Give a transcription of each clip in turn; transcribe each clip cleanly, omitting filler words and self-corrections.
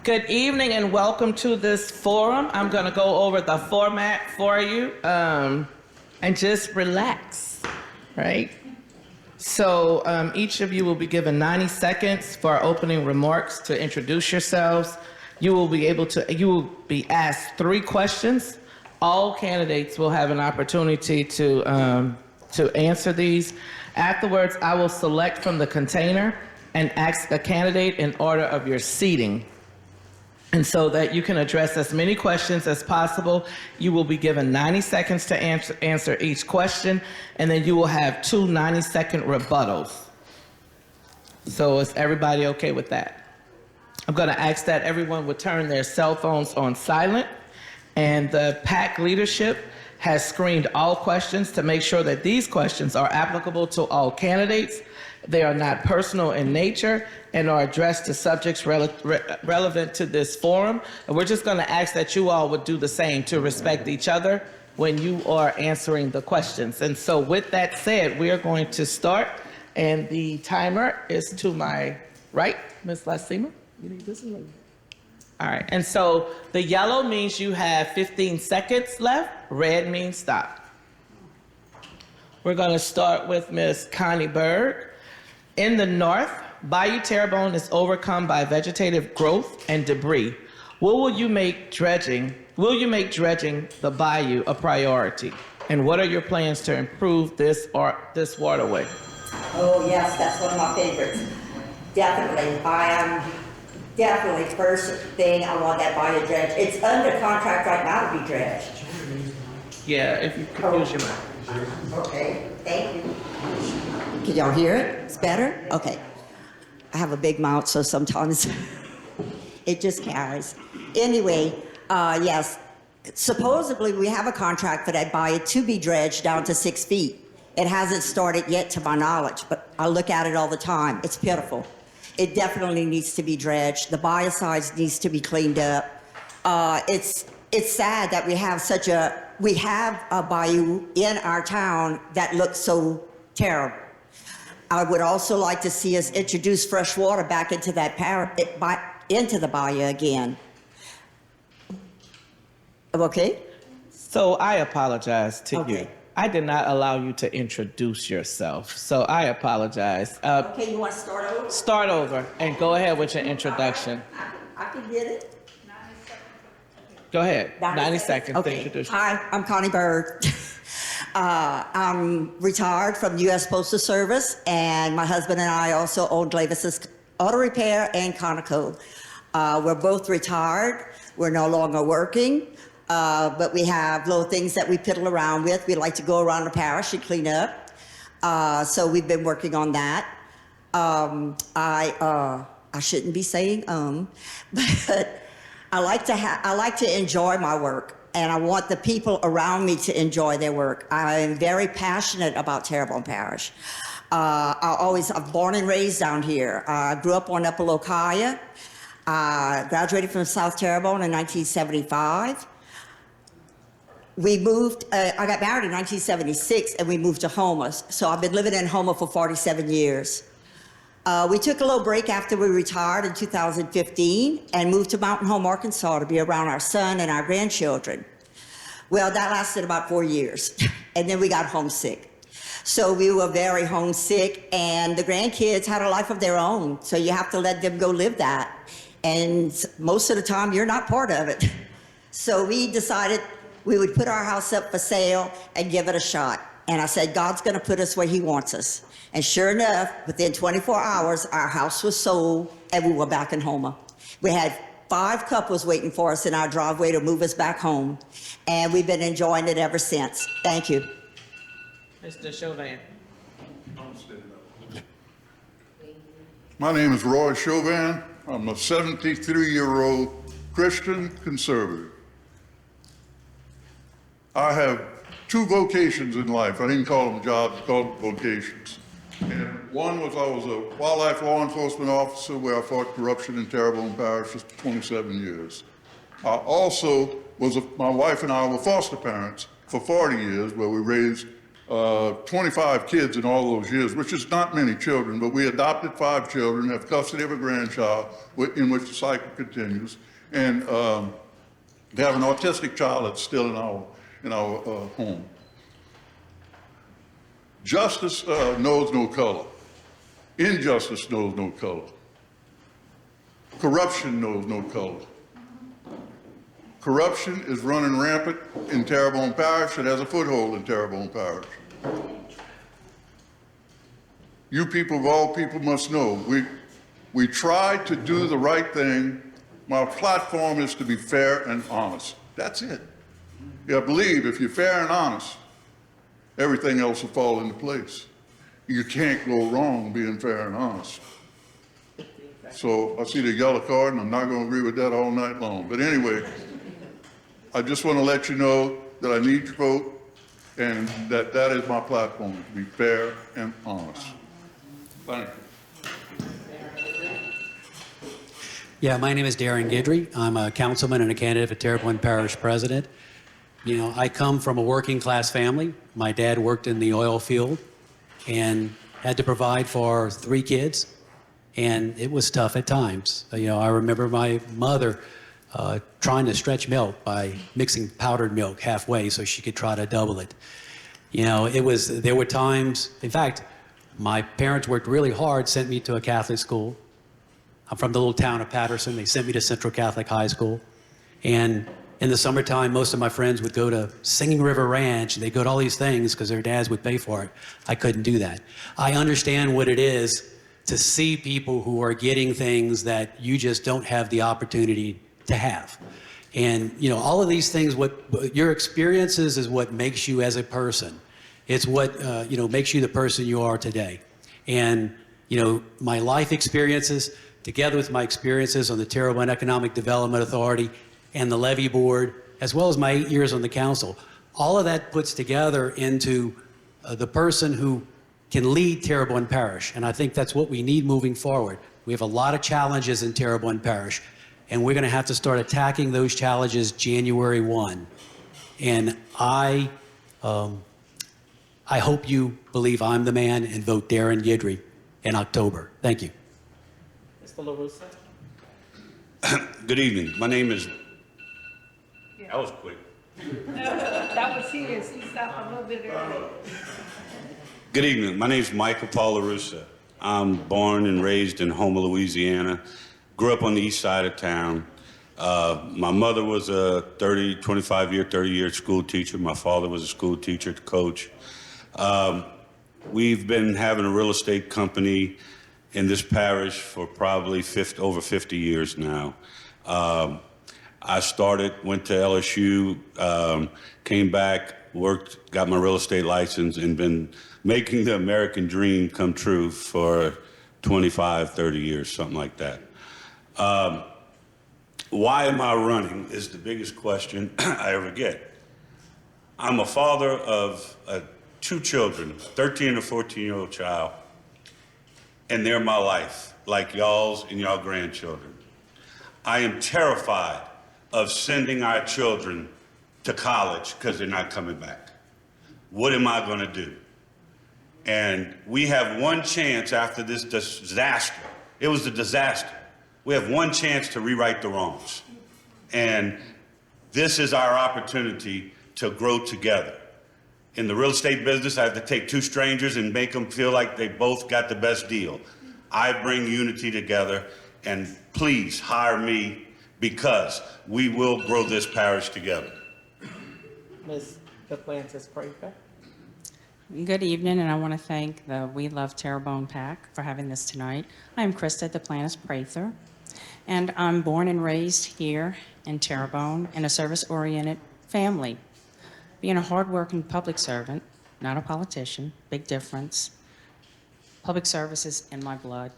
Good evening and welcome to this forum. I'm going to go over the format for you and just relax, right? So each of you will be given 90 seconds for opening remarks to introduce yourselves. You will be asked 3 questions. All candidates will have an opportunity to answer these. Afterwards, I will select from the container and ask the candidate in order of your seating. And so that you can address as many questions as possible, you will be given 90 seconds to answer each question, and then you will have 2 90-second rebuttals. So is everybody okay with that? I'm going to ask that everyone would turn their cell phones on silent, and the PAC leadership has screened all questions to make sure that these questions are applicable to all candidates. They are not personal in nature and are addressed to subjects relevant to this forum. And we're just going to ask that you all would do the same to respect each other when you are answering the questions. And so with that said, we are going to start. And the timer is to my right, Ms. Lasima. You need this one? All right. And so the yellow means you have 15 seconds left. Red means stop. We're going to start with Ms. Connie Berg. In the north, Bayou Terrebonne is overcome by vegetative growth and debris. Will you make dredging the bayou a priority? And what are your plans to improve this waterway? Oh yes, that's one of my favorites. Definitely. I am definitely first thing I want that bayou dredged. It's under contract right now to be dredged. Yeah, if you could use your mic. Okay, thank you. Can y'all hear it? It's better? Okay. I have a big mouth, so sometimes it just carries. Anyway, yes, supposedly we have a contract for that bayou to be dredged down to 6 feet. It hasn't started yet to my knowledge, but I look at it all the time. It's pitiful. It definitely needs to be dredged. The bayou sides needs to be cleaned up. It's sad that we have a bayou in our town that looks so terrible. I would also like to see us introduce fresh water back into into the bayou again. Okay? So I apologize to Okay. you. I did not allow you to introduce yourself, so I apologize. Okay, you want to start over? Start over and go ahead with your introduction. I can get it. Go ahead. 90 seconds to Okay. introduce. Hi, I'm Connie Bird. I'm retired from the U.S. Postal Service, and my husband and I also own Glavis's Auto Repair and Conoco. We're both retired. We're no longer working, but we have little things that we piddle around with. We like to go around the parish and clean up. So we've been working on that. I shouldn't be saying but I like to enjoy my work. And I want the people around me to enjoy their work. I am very passionate about Terrebonne Parish. I'm born and raised down here. I grew up on Upper Locaia. Graduated from South Terrebonne in 1975. We moved, I got married in 1976 and we moved to Houma. So I've been living in Houma for 47 years. We took a little break after we retired in 2015 and moved to Mountain Home, Arkansas to be around our son and our grandchildren. Well, that lasted about 4 years, and then we got homesick. So we were very homesick, and the grandkids had a life of their own, so you have to let them go live that. And most of the time, you're not part of it. So we decided we would put our house up for sale and give it a shot. And I said, God's gonna put us where he wants us. And sure enough, within 24 hours, our house was sold and we were back in Houma. We had 5 couples waiting for us in our driveway to move us back home. And we've been enjoying it ever since. Thank you. Mr. Chauvin. My name is Roy Chauvin. I'm a 73-year-old Christian conservative. I have 2 vocations in life. I didn't call them jobs, I called them vocations. And one was I was a wildlife law enforcement officer where I fought corruption in Terrebonne Parish for 27 years. I also was, my wife and I were foster parents for 40 years where we raised 25 kids in all those years, which is not many children, but we adopted 5 children, have custody of a grandchild in which the cycle continues, and they have an autistic child that's still in our home. Justice knows no color. Injustice knows no color. Corruption knows no color. Corruption is running rampant in Terrebonne Parish. It has a foothold in Terrebonne Parish. You people of all people must know, we try to do the right thing. My platform is to be fair and honest. That's it. I believe if you're fair and honest, everything else will fall into place. You can't go wrong being fair and honest. So I see the yellow card, and I'm not going to agree with that all night long. But anyway, I just want to let you know that I need your vote, and that is my platform, to be fair and honest. Thank you. Yeah, my name is Darren Guidry. I'm a councilman and a candidate for Terrebonne Parish president. You know, I come from a working class family. My dad worked in the oil field and had to provide for 3 kids, and it was tough at times. You know, I remember my mother trying to stretch milk by mixing powdered milk halfway so she could try to double it. You know, there were times, in fact, my parents worked really hard, sent me to a Catholic school. I'm from the little town of Patterson. They sent me to Central Catholic High School. And in the summertime, most of my friends would go to Singing River Ranch, and they'd go to all these things because their dads would pay for it. I couldn't do that. I understand what it is to see people who are getting things that you just don't have the opportunity to have. And, you know, all of these things, what your experiences is what makes you as a person. It's what, you know, makes you the person you are today. And, you know, my life experiences, together with my experiences on the Terrebonne Economic Development Authority and the Levy Board, as well as my 8 years on the council, all of that puts together into the person who can lead Terrebonne Parish. And I think that's what we need moving forward. We have a lot of challenges in Terrebonne Parish, and we're going to have to start attacking those challenges January 1. And I hope you believe I'm the man and vote Darren Guidry in October. Thank you. Mr. LaRussa? Good evening. My name is... That was quick. That was his. He stopped a little bit early. Good evening. My name is Michael Paul LaRussa. I'm born and raised in Houma, Louisiana. Grew up on the east side of town. My mother was a 30-year school teacher. My father was a school teacher, coach. We've been having a real estate company in this parish for probably over 50 years now. I went to LSU, came back, worked, got my real estate license, and been making the American dream come true for 25, 30 years, something like that. Why am I running is the biggest question I ever get. I'm a father of 2 children, 13 and a 14-year-old child, and they're my life, like y'all's and y'all grandchildren. I am terrified of sending our children to college because they're not coming back. What am I going to do? And we have one chance after this disaster. It was a disaster. We have one chance to rewrite the wrongs. And this is our opportunity to grow together. In the real estate business, I have to take 2 strangers and make them feel like they both got the best deal. I bring unity together, and please hire me because we will grow this parish together. Ms. Duplantis Prather? Good evening, and I want to thank the We Love Terrebonne PAC for having this tonight. I'm Krista Duplantis Prather, and I'm born and raised here in Terrebonne in a service-oriented family. Being a hardworking public servant, not a politician, big difference. Public service is in my blood.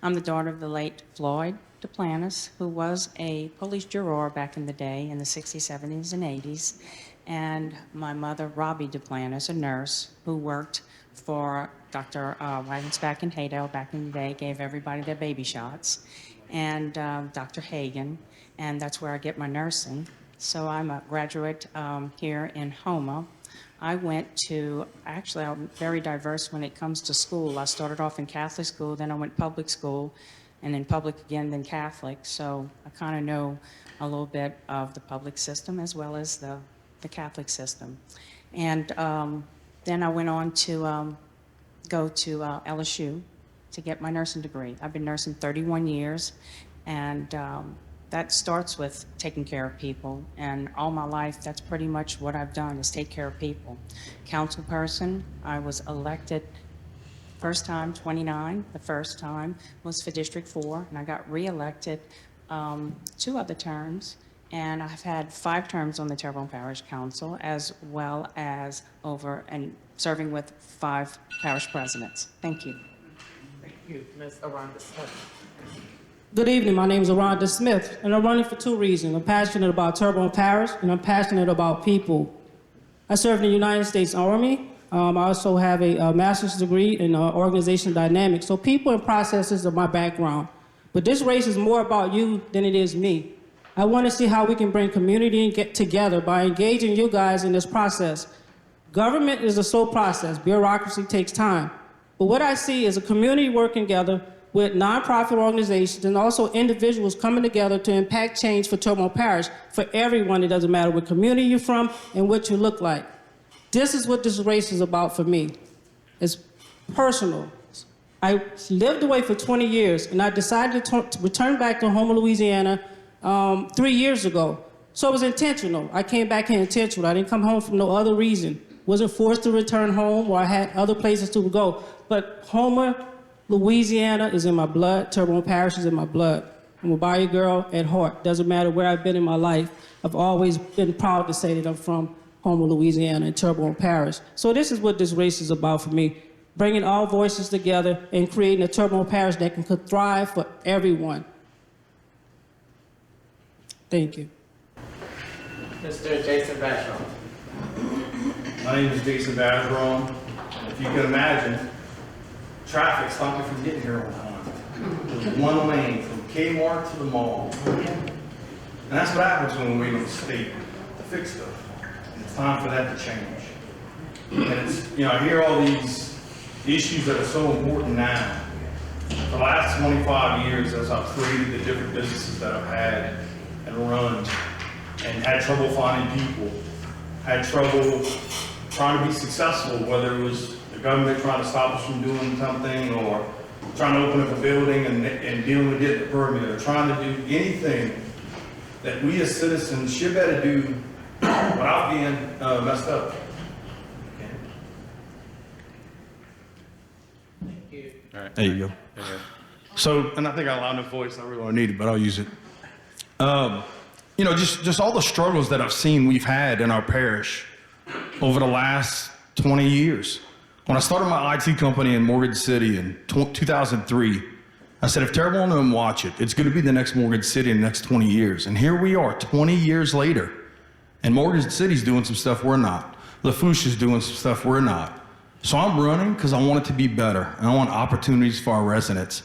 I'm the daughter of the late Floyd Duplantis, who was a police juror back in the day in the 60s, 70s, and 80s. And my mother, Robbie Duplantis, a nurse who worked for Dr. Wagons back in Haydale back in the day, gave everybody their baby shots, and Dr. Hagan, and that's where I get my nursing. So I'm a graduate here in Houma. I went to, actually, I'm very diverse when it comes to school. I started off in Catholic school, then I went public school, and then public again, then Catholic. So I kind of know a little bit of the public system as well as the Catholic system. And then I went on to go to LSU to get my nursing degree. I've been nursing 31 years, and that starts with taking care of people. And all my life, that's pretty much what I've done, is take care of people. Council person, I was elected first time, 29. The first time was for District 4, and I got reelected 2 other terms. And I've had 5 terms on the Terrebonne Parish Council, as well as over and serving with 5 parish presidents. Thank you. Thank you, Ms. Aranda Smith. Good evening, my name is Aranda Smith, and I'm running for 2 reasons. I'm passionate about Terrebonne Parish, and I'm passionate about people. I served in the United States Army. I also have a master's degree in organization dynamics. So people and processes are my background. But this race is more about you than it is me. I want to see how we can bring community and get together by engaging you guys in this process. Government is a slow process. Bureaucracy takes time. But what I see is a community working together with nonprofit organizations and also individuals coming together to impact change for Terrebonne Parish, for everyone. It doesn't matter what community you're from and what you look like. This is what this race is about for me. It's personal. I lived away for 20 years, and I decided to return back to Houma, Louisiana 3 years ago. So it was intentional. I came back here intentional. I didn't come home for no other reason. Wasn't forced to return home, or I had other places to go. But Houma, Louisiana is in my blood. Terrebonne Parish is in my blood. I'm a Bayou girl at heart. Doesn't matter where I've been in my life. I've always been proud to say that I'm from Houma, Louisiana, and Terrebonne Parish. So this is what this race is about for me. Bringing all voices together and creating a Terrebonne Parish that can thrive for everyone. Thank you. Mr. Jason Basham. My name is Jason Badron. If you can imagine, traffic stopped me from getting here on time. There's one lane from Kmart to the mall. And that's what happens when we wait on the state to fix stuff. And it's time for that to change. And it's, I hear all these issues that are so important now. For the last 25 years, as I've created the different businesses that I've had and run, and had trouble finding people, had trouble trying to be successful, whether it was the government trying to stop us from doing something, or trying to open up a building and dealing with getting the permit, or trying to do anything that we as citizens should better do without being messed up. Thank you. All right, there you go. So, and I think I got a loud enough voice, I really don't need it, but I'll use it. Just all the struggles that I've seen we've had in our parish over the last 20 years. When I started my IT company in Morgan City in 2003, I said, if Terrebonne don't watch it, it's going to be the next Morgan City in the next 20 years. And here we are, 20 years later. And Morgan City's doing some stuff we're not. Lafourche is doing some stuff we're not. So I'm running because I want it to be better. And I want opportunities for our residents.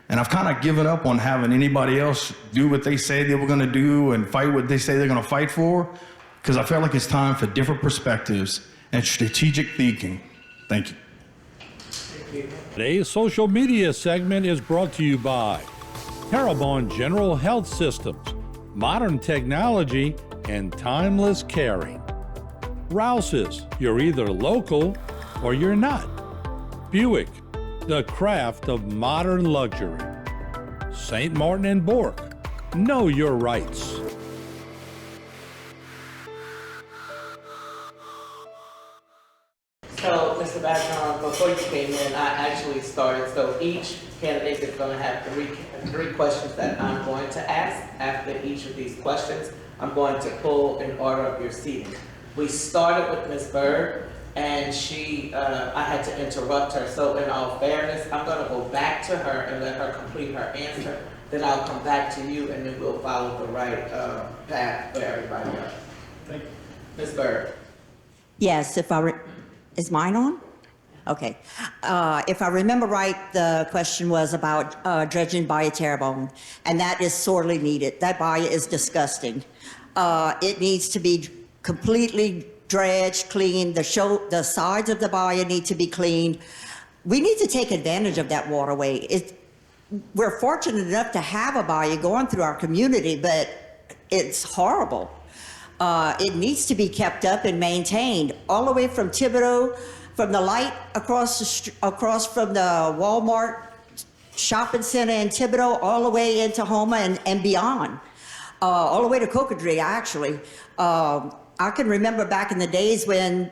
And I've kind of given up on having anybody else do what they say they were going to do and fight what they say they're going to fight for, because I felt like it's time for different perspectives and strategic thinking. Thank you. Today's social media segment is brought to you by Terrebonne General Health Systems, modern technology, and timeless caring. Rouse's, you're either local or you're not. Buick, the craft of modern luxury. St. Martin and Bork, know your rights. So, Mr. Basham, before you came in, I actually started. So each candidate is going to have three questions that I'm going to ask. After each of these questions, I'm going to pull in order of your seating. We started with Ms. Bird, and I had to interrupt her. So in all fairness, I'm going to go back to her and let her complete her answer. Then I'll come back to you, and then we'll follow the right path for everybody else. Thank you. Ms. Bird. Yes, is mine on? Okay. If I remember right, the question was about dredging Bayou Terrebonne, and that is sorely needed. That bayou is disgusting. It needs to be completely dredged, cleaned. The sides of the bayou need to be cleaned. We need to take advantage of that waterway. We're fortunate enough to have a bayou going through our community, but it's horrible. It needs to be kept up and maintained all the way from Thibodeau, from the light across from the Walmart shopping center in Thibodeau, all the way into Houma and beyond, all the way to Cocodrie, actually. I can remember back in the days when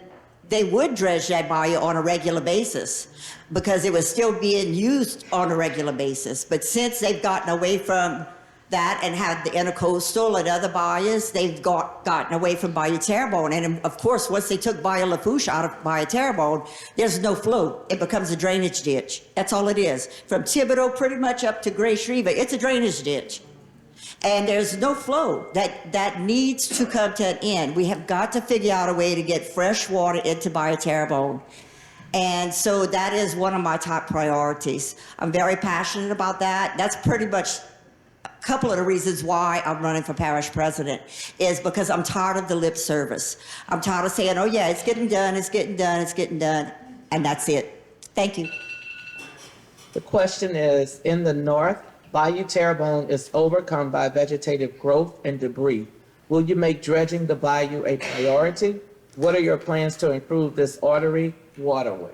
they would dredge that bayou on a regular basis because it was still being used on a regular basis. But since they've gotten away from that and had the intercoastal and other bayous, they've gotten away from Bayou Terrebonne. And of course, once they took Bayou Lafourche out of Bayou Terrebonne, there's no flow. It becomes a drainage ditch. That's all it is. From Thibodeau pretty much up to Gray Shriver, it's a drainage ditch. And there's no flow. That needs to come to an end. We have got to figure out a way to get fresh water into Bayou Terrebonne. And so that is one of my top priorities. I'm very passionate about that. That's pretty much a couple of the reasons why I'm running for parish president, is because I'm tired of the lip service. I'm tired of saying, oh yeah, it's getting done, it's getting done, it's getting done, and that's it. Thank you. The question is, in the north, Bayou Terrebonne is overcome by vegetative growth and debris. Will you make dredging the bayou a priority? What are your plans to improve this artery waterway?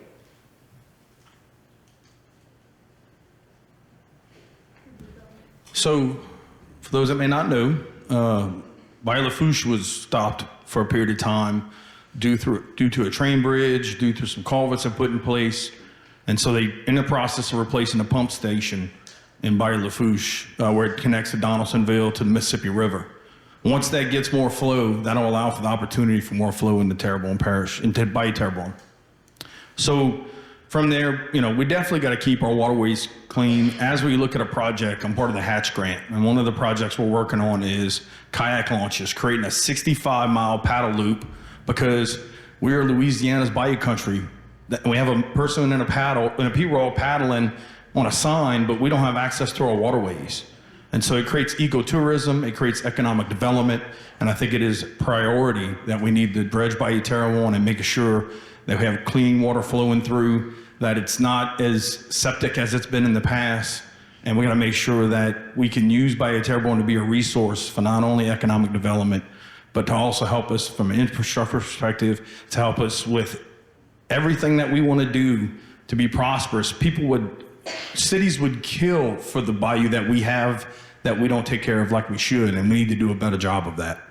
So, for those that may not know, Bayou Lafourche was stopped for a period of time due to a train bridge, due to some culverts that put in place. And so they, in the process of replacing the pump station in Bayou Lafourche, where it connects to Donaldsonville to the Mississippi River. Once that gets more flow, that'll allow for the opportunity for more flow into Terrebonne Parish, into Bayou Terrebonne. So from there, we definitely got to keep our waterways clean. As we look at a project, I'm part of the Hatch Grant, and one of the projects we're working on is kayak launches, creating a 65-mile paddle loop, because we are Louisiana's bayou country. We have a person in a P-roll paddling on a sign, but we don't have access to our waterways. And so it creates ecotourism, it creates economic development, and I think it is a priority that we need to dredge Bayou Terrebonne and make sure that we have clean water flowing through, that it's not as septic as it's been in the past, and we gotta make sure that we can use Bayou Terrebonne to be a resource for not only economic development, but to also help us from an infrastructure perspective, to help us with everything that we wanna do to be prosperous. Cities would kill for the bayou that we have, that we don't take care of like we should, and we need to do a better job of that.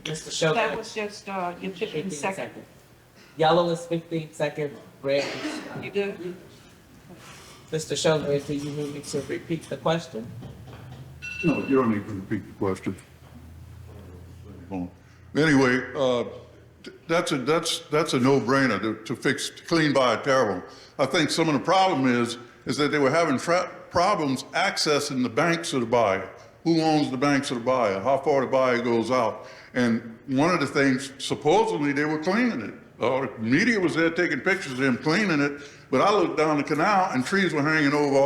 Mr. Shogun. That was just, your 15 seconds. Yellow is 15 seconds, red is... You good? Mr. Shogun, do you need me to repeat the question? No, you don't need to repeat the question. Anyway, that's a no-brainer to fix, to clean Bayou Terrebonne. I think some of the problem is that they were having problems accessing the banks of the bayou. Who owns the banks of the bayou? How far the bayou goes out? And one of the things, supposedly they were cleaning it. The media was there taking pictures of them cleaning it, but I looked down the canal and trees were hanging all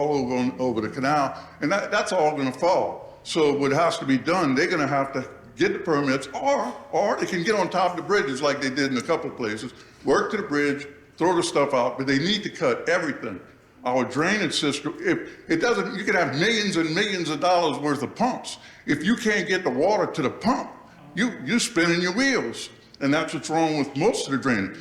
over the canal, and that's all gonna fall. So what has to be done, they're gonna have to get the permits, or they can get on top of the bridges like they did in a couple of places, work to the bridge, throw the stuff out, but they need to cut everything. Our drainage system, you can have millions and millions of dollars worth of pumps. If you can't get the water to the pump, you're spinning your wheels. And that's what's wrong with most of the drainage.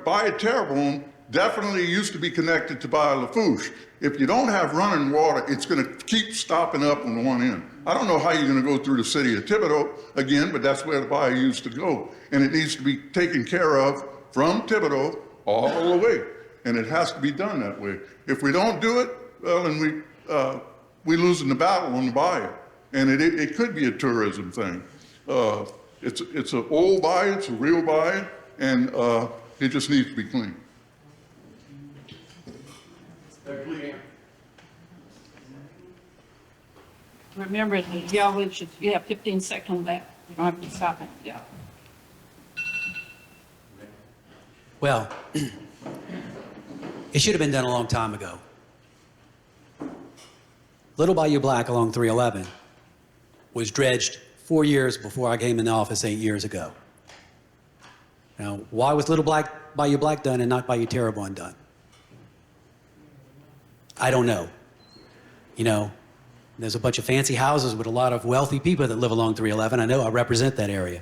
Bayou Terrebonne definitely used to be connected to Bayou Lafourche. If you don't have running water, it's gonna keep stopping up on one end. I don't know how you're gonna go through the city of Thibodeau again, but that's where the bayou used to go. And it needs to be taken care of from Thibodeau all the way. And it has to be done that way. If we don't do it, well, then we're losing the battle on the bayou. And it could be a tourism thing. It's an old bayou, it's a real bayou, and it just needs to be clean. Remember, you have 15 seconds left. You don't have to stop it. Yeah. Well, it should have been done a long time ago. Little Bayou Black along 311 was dredged 4 years before I came in the office 8 years ago. Now, why was Little Bayou Black done and not Bayou Terrebonne done? I don't know. You know, there's a bunch of fancy houses with a lot of wealthy people that live along 311. I know I represent that area.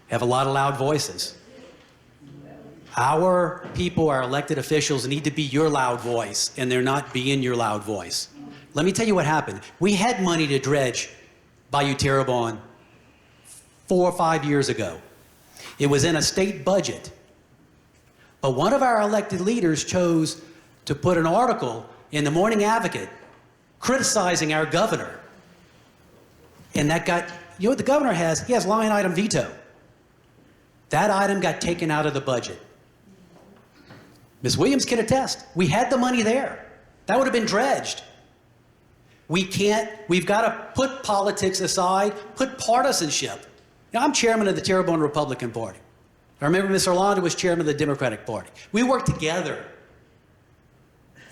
Have a lot of loud voices. Our people, our elected officials, need to be your loud voice, and they're not being your loud voice. Let me tell you what happened. We had money to dredge Bayou Terrebonne 4 or 5 years ago. It was in a state budget. But one of our elected leaders chose to put an article in the Morning Advocate criticizing our governor. And that got, you know what the governor has? He has line item veto. That item got taken out of the budget. Ms. Williams can attest. We had the money there. That would have been dredged. We've got to put politics aside, put partisanship. Now, I'm chairman of the Terrebonne Republican Party. I remember Ms. Orlando was chairman of the Democratic Party. We worked together.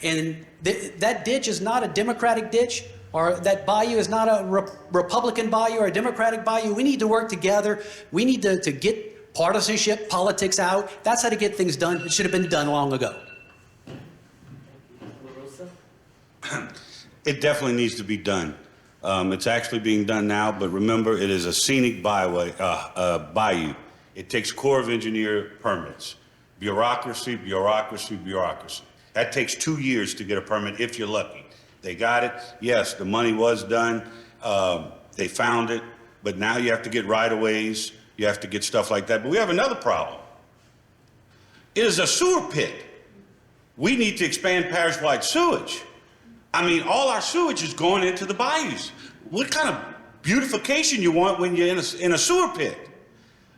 And that ditch is not a Democratic ditch, or that bayou is not a Republican bayou or a Democratic bayou. We need to work together. We need to get partisanship, politics out. That's how to get things done. It should have been done long ago. It definitely needs to be done. It's actually being done now, but remember, it is a scenic bayou. It takes Corps of Engineer permits. Bureaucracy, bureaucracy, bureaucracy. That takes 2 years to get a permit if you're lucky. They got it. Yes, the money was done. They found it, but now you have to get right-of-ways. You have to get stuff like that. But we have another problem. It is a sewer pit. We need to expand parish-wide sewage. I mean, all our sewage is going into the bayous. What kind of beautification you want when you're in a sewer pit?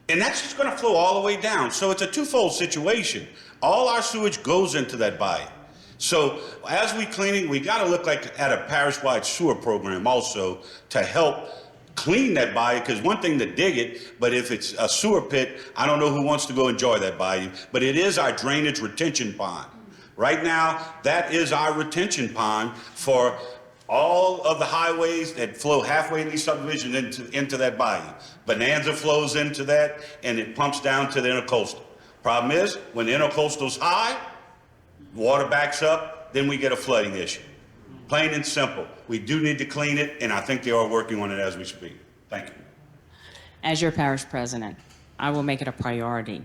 And that's just going to flow all the way down. So it's a twofold situation. All our sewage goes into that bayou. So as we cleaning, we got to look like at a parish-wide sewer program also to help clean that bayou, because one thing to dig it, but if it's a sewer pit, I don't know who wants to go enjoy that bayou, but it is our drainage retention pond. Right now, that is our retention pond for all of the highways that flow halfway in these subdivisions into that bayou. Bonanza flows into that, and it pumps down to the intercoastal. Problem is, when the intercoastal's high, water backs up, then we get a flooding issue. Plain and simple. We do need to clean it, and I think they are working on it as we speak. Thank you. As your parish president, I will make it a priority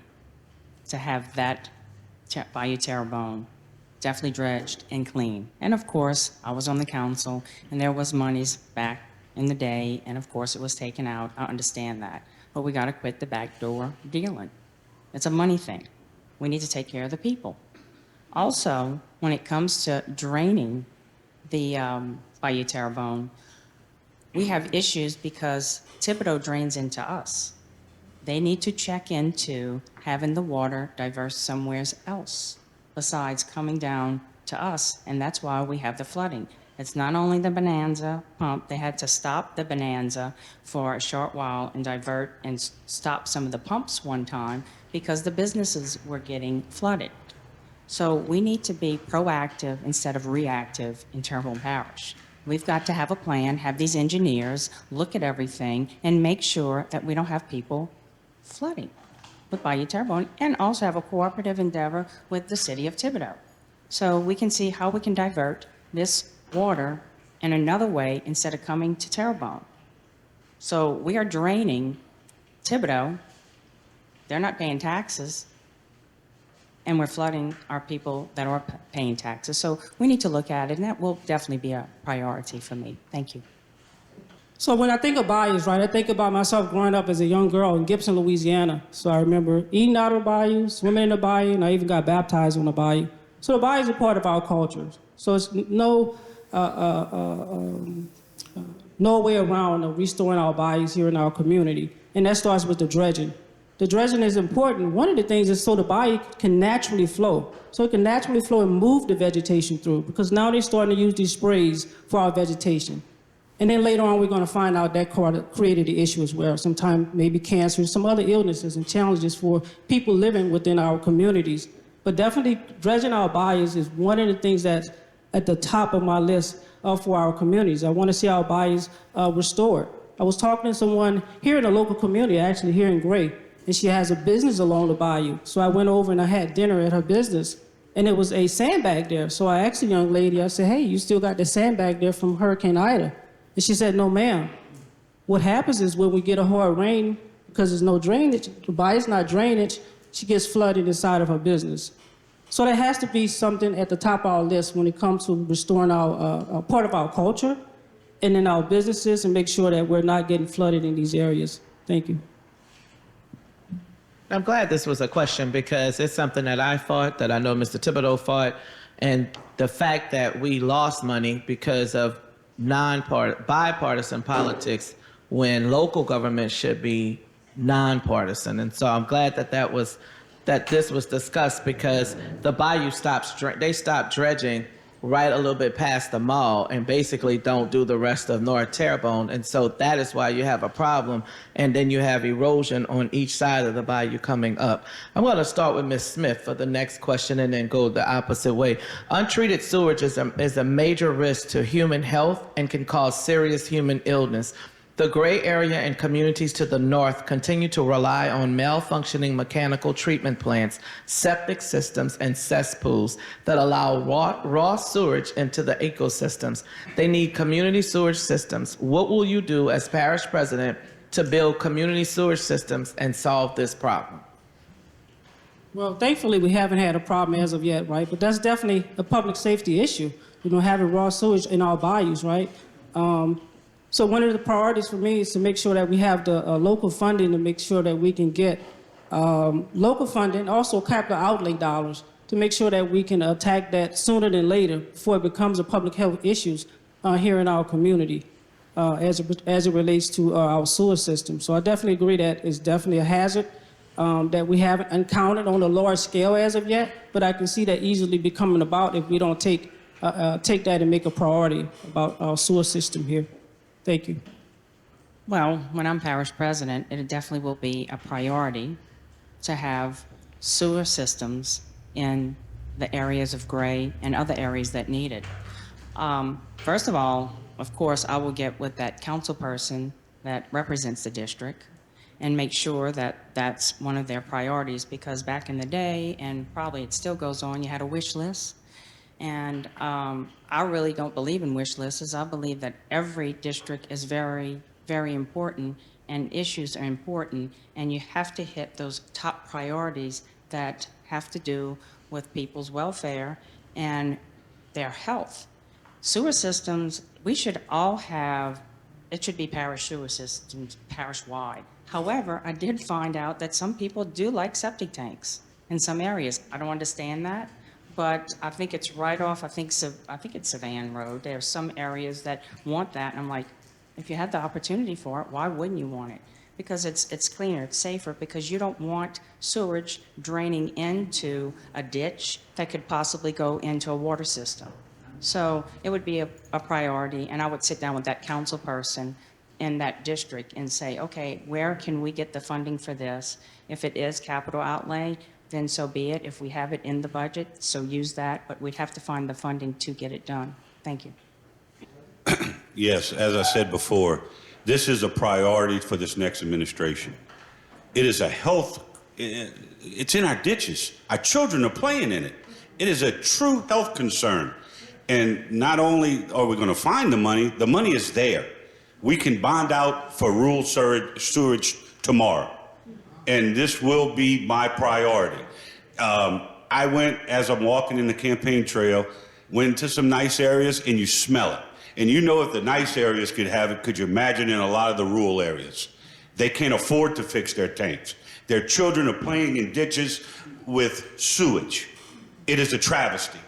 to have that Bayou Terrebonne definitely dredged and clean. And of course, I was on the council, and there was monies back in the day, and of course it was taken out. I understand that. But we got to quit the backdoor dealing. It's a money thing. We need to take care of the people. Also, when it comes to draining the Bayou Terrebonne, we have issues because Thibodaux drains into us. They need to check into having the water diverse somewhere else besides coming down to us, and that's why we have the flooding. It's not only the Bonanza pump. They had to stop the Bonanza for a short while and divert and stop some of the pumps one time because the businesses were getting flooded. So we need to be proactive instead of reactive in Terrebonne Parish. We've got to have a plan, have these engineers look at everything, and make sure that we don't have people flooding with Bayou Terrebonne, and also have a cooperative endeavor with the city of Thibodaux. So we can see how we can divert this water in another way instead of coming to Terrebonne. So we are draining Thibodaux. They're not paying taxes, and we're flooding our people that are paying taxes. So we need to look at it, and that will definitely be a priority for me. Thank you. So when I think of bayous, right, I think about myself growing up as a young girl in Gibson, Louisiana. So I remember eating out of the bayou, swimming in the bayou, and I even got baptized on the bayou. So the bayou is a part of our culture. So it's no way around restoring our bayous here in our community. And that starts with the dredging. The dredging is important. One of the things is so the bayou can naturally flow. So it can naturally flow and move the vegetation through, because now they're starting to use these sprays for our vegetation. And then later on, we're going to find out that created the issue as well. Sometimes maybe cancer, some other illnesses and challenges for people living within our communities. But definitely dredging our bayous is one of the things that's at the top of my list for our communities. I want to see our bayous restored. I was talking to someone here in the local community, actually here in Gray, and she has a business along the bayou. So I went over and I had dinner at her business, and it was a sandbag there. So I asked the young lady, I said, hey, you still got the sandbag there from Hurricane Ida? And she said, no, ma'am. What happens is when we get a hard rain, because there's no drainage, the bayou's not drainage, she gets flooded inside of her business. So there has to be something at the top of our list when it comes to restoring our part of our culture and in our businesses, and make sure that we're not getting flooded in these areas. Thank you. I'm glad this was a question because it's something that I fought, that I know Mr. Thibodeau fought, and the fact that we lost money because of bipartisan politics when local government should be nonpartisan. And so I'm glad that this was discussed because the bayou stopped dredging right a little bit past the mall and basically don't do the rest of North Terrebonne. And so that is why you have a problem. And then you have erosion on each side of the bayou coming up. I'm going to start with Ms. Smith for the next question and then go the opposite way. Untreated sewage is a major risk to human health and can cause serious human illness. The gray area and communities to the north continue to rely on malfunctioning mechanical treatment plants, septic systems, and cesspools that allow raw sewage into the ecosystems. They need community sewage systems. What will you do as parish president to build community sewage systems and solve this problem? Well, thankfully, we haven't had a problem as of yet, right? But that's definitely a public safety issue, having raw sewage in our bayous, right? So one of the priorities for me is to make sure that we have the local funding to make sure that we can get local funding, also capital outlay dollars, to make sure that we can attack that sooner than later before it becomes a public health issue here in our community as it relates to our sewer system. So I definitely agree that it's definitely a hazard that we haven't encountered on a large scale as of yet, but I can see that easily becoming about if we don't take that and make a priority about our sewer system here. Thank you. Well, when I'm parish president, it definitely will be a priority to have sewer systems in the areas of Gray and other areas that need it. First of all, of course, I will get with that council person that represents the district and make sure that that's one of their priorities, because back in the day, and probably it still goes on, you had a wish list. And I really don't believe in wish lists. I believe that every district is very, very important, and issues are important, and you have to hit those top priorities that have to do with people's welfare and their health. Sewer systems, we should all have, it should be parish sewer systems, parish-wide. However, I did find out that some people do like septic tanks in some areas. I don't understand that. But I think it's right off, I think it's Savannah Road. There are some areas that want that. And I'm like, if you had the opportunity for it, why wouldn't you want it? Because it's cleaner, it's safer, because you don't want sewage draining into a ditch that could possibly go into a water system. So it would be a priority, and I would sit down with that council person in that district and say, okay, where can we get the funding for this? If it is capital outlay, then so be it. If we have it in the budget, so use that, but we'd have to find the funding to get it done. Thank you. Yes, as I said before, this is a priority for this next administration. It is a health, it's in our ditches. Our children are playing in it. It is a true health concern. And not only are we going to find the money is there. We can bond out for rural sewage tomorrow. And this will be my priority. I went, as I'm walking in the campaign trail, went to some nice areas, and you smell it. And you know if the nice areas could have it, could you imagine in a lot of the rural areas? They can't afford to fix their tanks. Their children are playing in ditches with sewage. It is a travesty.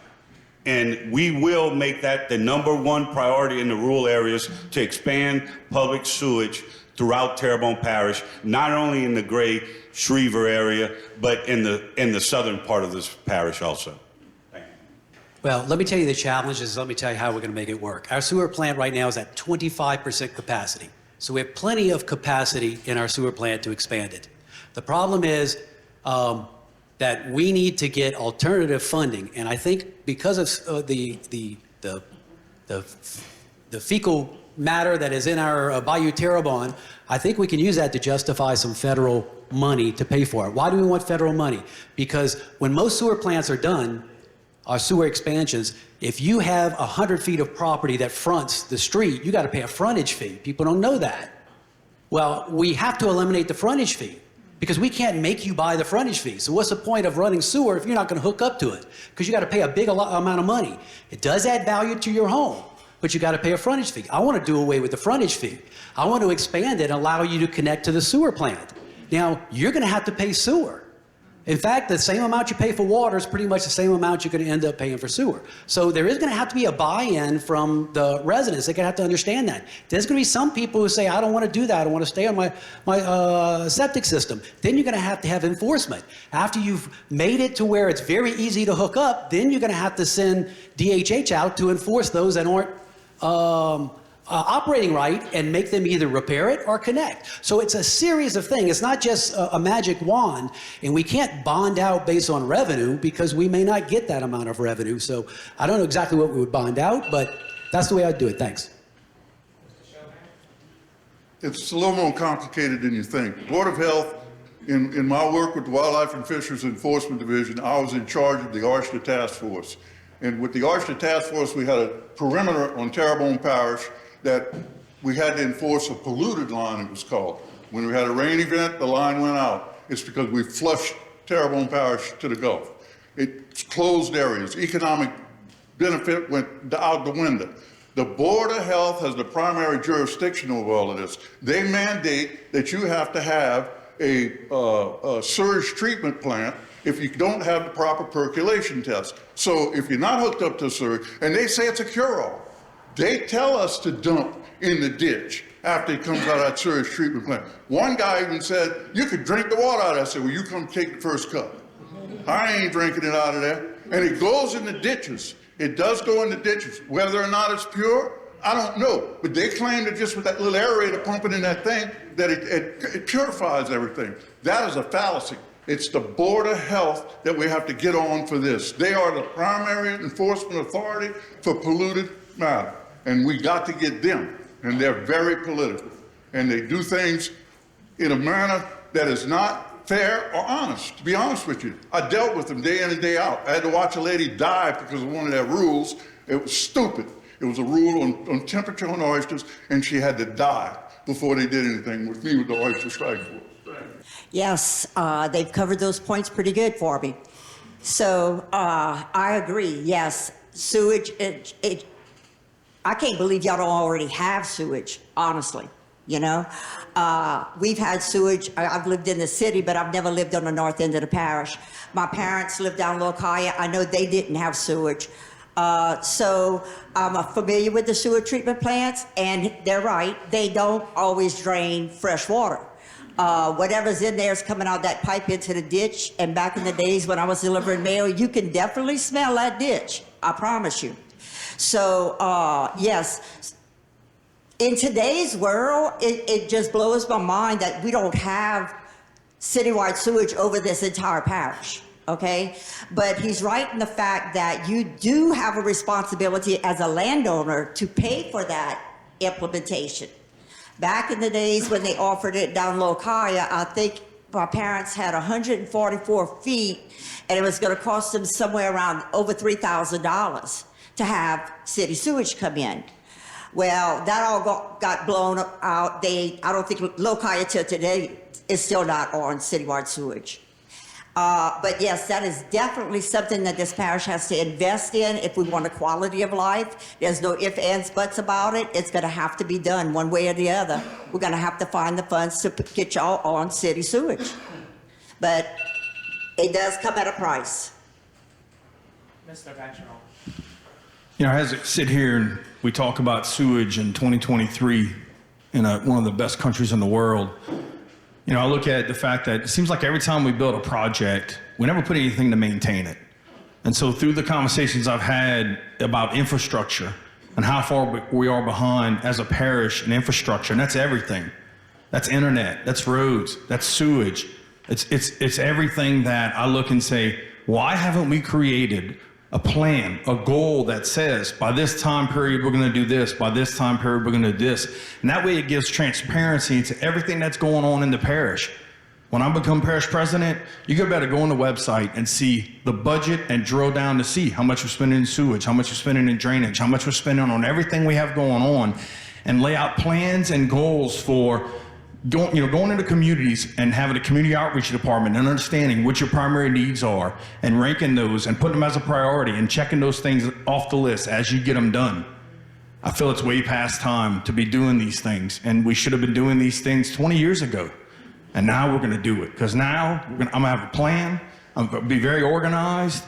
And we will make that the #1 priority in the rural areas to expand public sewage throughout Terrebonne Parish, not only in the Gray Schriever area, but in the southern part of this parish also. Thank you. Well, let me tell you the challenges. Let me tell you how we're going to make it work. Our sewer plant right now is at 25% capacity. So we have plenty of capacity in our sewer plant to expand it. The problem is that we need to get alternative funding. And I think because of the fecal matter that is in our Bayou Terrebonne, I think we can use that to justify some federal money to pay for it. Why do we want federal money? Because when most sewer plants are done, our sewer expansions, if you have 100 feet of property that fronts the street, you got to pay a frontage fee. People don't know that. Well, we have to eliminate the frontage fee because we can't make you buy the frontage fee. So what's the point of running sewer if you're not going to hook up to it? Because you got to pay a big amount of money. It does add value to your home, but you got to pay a frontage fee. I want to do away with the frontage fee. I want to expand it and allow you to connect to the sewer plant. Now, you're going to have to pay sewer. In fact, the same amount you pay for water is pretty much the same amount you're going to end up paying for sewer. So there is going to have to be a buy-in from the residents. They're going to have to understand that. There's going to be some people who say, I don't want to do that. I want to stay on my septic system. Then you're going to have enforcement. After you've made it to where it's very easy to hook up, then you're going to have to send DHH out to enforce those that aren't operating right and make them either repair it or connect. So it's a series of things. It's not just a magic wand, and we can't bond out based on revenue because we may not get that amount of revenue. So I don't know exactly what we would bond out, but that's the way I'd do it. Thanks. It's a little more complicated than you think. Board of Health, in my work with the Wildlife and Fisheries Enforcement Division, I was in charge of the Oyster Task Force. And with the Oyster Task Force, we had a perimeter on Terrebonne Parish that we had to enforce a polluted line, it was called. When we had a rain event, the line went out. It's because we flushed Terrebonne Parish to the Gulf. It's closed areas. Economic benefit went out the window. The Board of Health has the primary jurisdiction over all of this. They mandate that you have to have a sewage treatment plant if you don't have the proper percolation test. So if you're not hooked up to sewage, and they say it's a cure-all, they tell us to dump in the ditch after it comes out of that sewage treatment plant. One guy even said, you could drink the water out of that. I said, well, you come take the first cup. I ain't drinking it out of there. And it goes in the ditches. It does go in the ditches. Whether or not it's pure, I don't know. But they claim that just with that little aerator pumping in that thing, that it purifies everything. That is a fallacy. It's the Board of Health that we have to get on for this. They are the primary enforcement authority for polluted matter. And we got to get them. And they're very political. And they do things in a manner that is not fair or honest, to be honest with you. I dealt with them day in and day out. I had to watch a lady die because of one of their rules. It was stupid. It was a rule on temperature on oysters, and she had to die before they did anything with me with the oyster strike force. Yes, they've covered those points pretty good for me. So I agree, yes, sewage, I can't believe y'all don't already have sewage, honestly, you know? We've had sewage, I've lived in the city, but I've never lived on the north end of the parish. My parents lived down Locaia. I know they didn't have sewage. So I'm familiar with the sewer treatment plants, and they're right, they don't always drain fresh water. Whatever's in there is coming out that pipe into the ditch, and back in the days when I was delivering mail, you can definitely smell that ditch, I promise you. So, yes, in today's world, it just blows my mind that we don't have citywide sewage over this entire parish, okay? But he's right in the fact that you do have a responsibility as a landowner to pay for that implementation. Back in the days when they offered it down Locaia, I think my parents had 144 feet, and it was going to cost them somewhere around over $3,000 to have city sewage come in. Well, that all got blown out. I don't think Locaia till today is still not on citywide sewage. But yes, that is definitely something that this parish has to invest in if we want a quality of life. There's no ifs, ands, buts about it. It's going to have to be done one way or the other. We're going to have to find the funds to get y'all on city sewage. But it does come at a price. Mr. Batchelor. You know, as I sit here and we talk about sewage in 2023 in one of the best countries in the world, you know, I look at the fact that it seems like every time we build a project, we never put anything to maintain it. And so through the conversations I've had about infrastructure and how far we are behind as a parish in infrastructure, and that's everything. That's internet, that's roads, that's sewage. It's everything that I look and say, why haven't we created a plan, a goal that says, by this time period, we're going to do this. By this time period, we're going to do this. And that way it gives transparency into everything that's going on in the parish. When I become parish president, you better go on the website and see the budget and drill down to see how much we're spending in sewage, how much we're spending in drainage, how much we're spending on everything we have going on, and lay out plans and goals for going into communities and having a community outreach department and understanding what your primary needs are and ranking those and putting them as a priority and checking those things off the list as you get them done. I feel it's way past time to be doing these things, and we should have been doing these things 20 years ago. And now we're going to do it, because now I'm going to have a plan, I'm going to be very organized,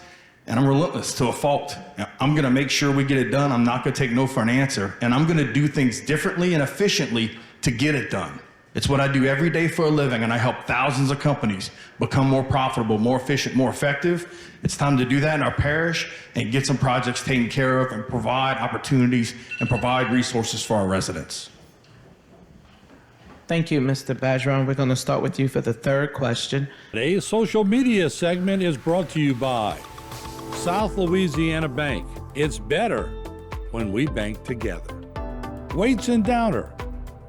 and I'm relentless to a fault. I'm going to make sure we get it done. I'm not going to take no for an answer, and I'm going to do things differently and efficiently to get it done. It's what I do every day for a living, and I help thousands of companies become more profitable, more efficient, more effective. It's time to do that in our parish and get some projects taken care of and provide opportunities and provide resources for our residents. Thank you, Mr. Bergeron. We're going to start with you for the third question. Today's social media segment is brought to you by South Louisiana Bank. It's better when we bank together. Waits and Downer,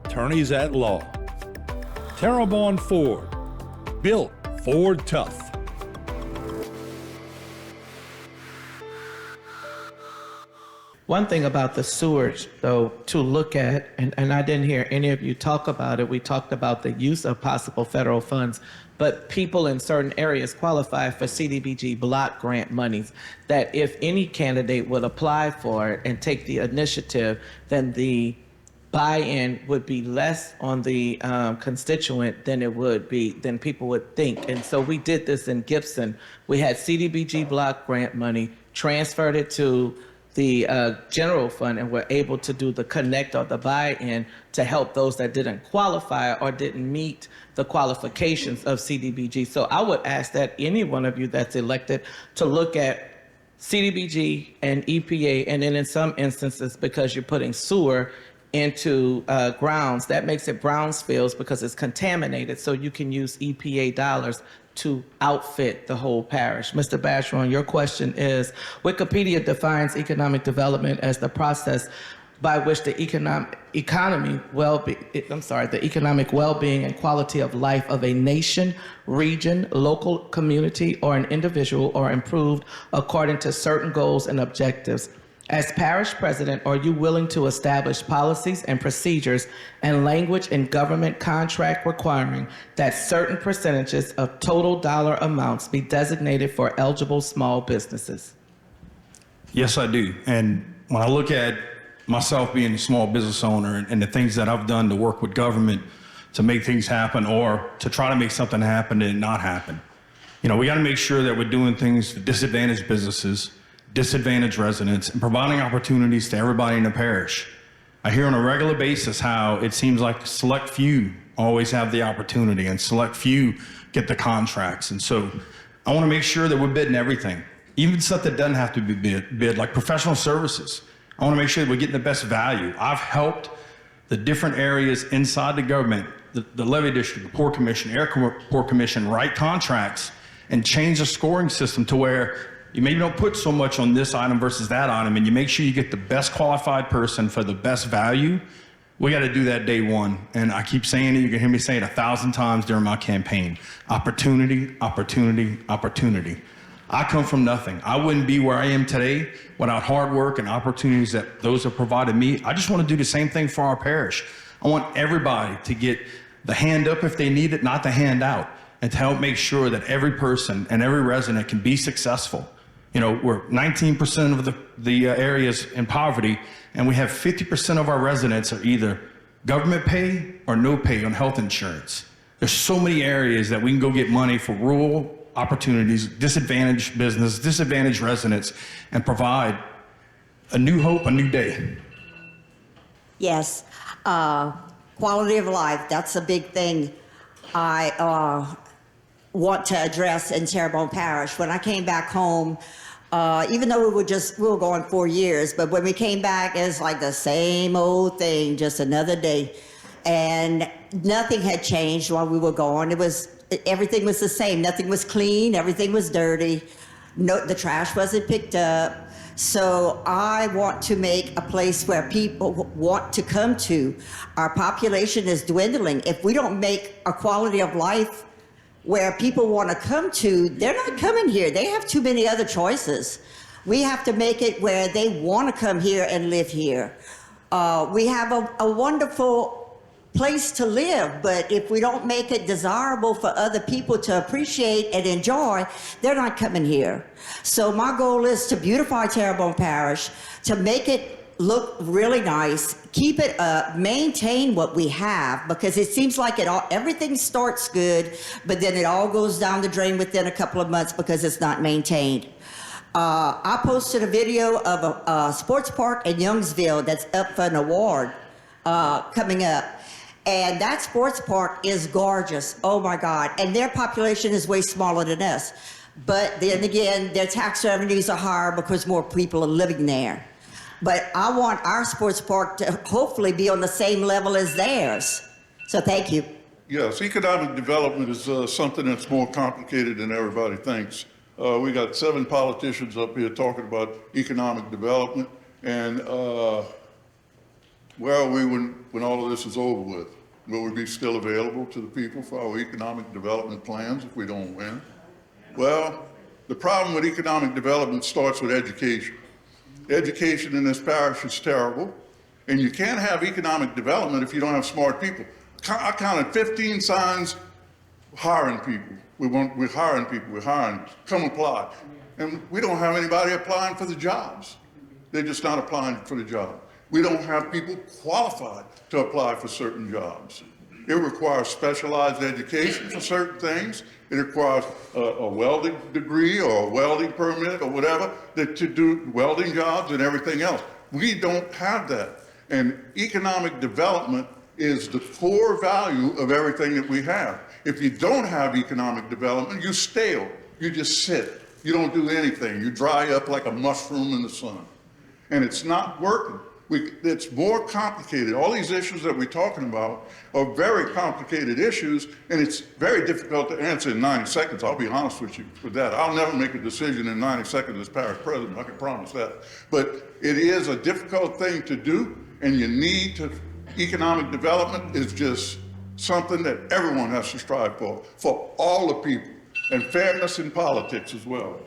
attorneys at law. Terrebonne Ford, built Ford tough. One thing about the sewage, though, to look at, and I didn't hear any of you talk about it, we talked about the use of possible federal funds, but people in certain areas qualify for CDBG block grant monies, that if any candidate would apply for it and take the initiative, then the buy-in would be less on the constituent than than people would think. And so we did this in Gibson. We had CDBG block grant money, transferred it to the general fund, and we're able to do the connect or the buy-in to help those that didn't qualify or didn't meet the qualifications of CDBG. So I would ask that any one of you that's elected to look at CDBG and EPA, and then in some instances, because you're putting sewer into grounds, that makes it Brownsfields because it's contaminated, so you can use EPA dollars to outfit the whole parish. Mr. Bergeron, your question is, Wikipedia defines economic development as the process by which the economic well-being and quality of life of a nation, region, local community, or an individual are improved according to certain goals and objectives. As parish president, are you willing to establish policies and procedures and language in government contract requiring that certain percentages of total dollar amounts be designated for eligible small businesses? Yes, I do. And when I look at myself being a small business owner and the things that I've done to work with government to make things happen or to try to make something happen and not happen, we got to make sure that we're doing things for disadvantaged businesses, disadvantaged residents, and providing opportunities to everybody in the parish. I hear on a regular basis how it seems like select few always have the opportunity and select few get the contracts. And so I want to make sure that we're bidding everything, even stuff that doesn't have to be bid, like professional services. I want to make sure that we're getting the best value. I've helped the different areas inside the government, the levy district, the Port Commission, Air Port Commission, write contracts and change the scoring system to where you maybe don't put so much on this item versus that item, and you make sure you get the best qualified person for the best value. We got to do that day one. And I keep saying it, you can hear me say it 1,000 times during my campaign. Opportunity, opportunity, opportunity. I come from nothing. I wouldn't be where I am today without hard work and opportunities that those have provided me. I just want to do the same thing for our parish. I want everybody to get the hand up if they need it, not the hand out, and to help make sure that every person and every resident can be successful. We're 19% of the areas in poverty, and we have 50% of our residents are either government pay or no pay on health insurance. There's so many areas that we can go get money for rural opportunities, disadvantaged business, disadvantaged residents, and provide a new hope, a new day. Yes, quality of life, that's a big thing I want to address in Terrebonne Parish. When I came back home, even though we were gone 4 years, but when we came back, it was like the same old thing, just another day. And nothing had changed while we were gone. Everything was the same. Nothing was clean, everything was dirty. No, the trash wasn't picked up. So I want to make a place where people want to come to. Our population is dwindling. If we don't make a quality of life where people want to come to, they're not coming here. They have too many other choices. We have to make it where they want to come here and live here. We have a wonderful place to live, but if we don't make it desirable for other people to appreciate and enjoy, they're not coming here. So my goal is to beautify Terrebonne Parish, to make it look really nice, keep it up, maintain what we have, because it seems like everything starts good, but then it all goes down the drain within a couple of months because it's not maintained. I posted a video of a sports park in Youngsville that's up for an award coming up. And that sports park is gorgeous. Oh my God. And their population is way smaller than us. But then again, their tax revenues are higher because more people are living there. But I want our sports park to hopefully be on the same level as theirs. So thank you. Yes, economic development is something that's more complicated than everybody thinks. We got 7 politicians up here talking about economic development, and where are we when all of this is over with? Will we be still available to the people for our economic development plans if we don't win? Well, the problem with economic development starts with education. Education in this parish is terrible, and you can't have economic development if you don't have smart people. I counted 15 signs hiring people. We're hiring people, we're hiring, come apply. And we don't have anybody applying for the jobs. They're just not applying for the job. We don't have people qualified to apply for certain jobs. It requires specialized education for certain things. It requires a welding degree or a welding permit or whatever to do welding jobs and everything else. We don't have that. And economic development is the core value of everything that we have. If you don't have economic development, you stale. You just sit. You don't do anything. You dry up like a mushroom in the sun. And it's not working. It's more complicated. All these issues that we're talking about are very complicated issues, and it's very difficult to answer in 90 seconds. I'll be honest with you with that. I'll never make a decision in 90 seconds as parish president, I can promise that. But it is a difficult thing to do, and you need to, economic development is just something that everyone has to strive for all the people, and fairness in politics as well.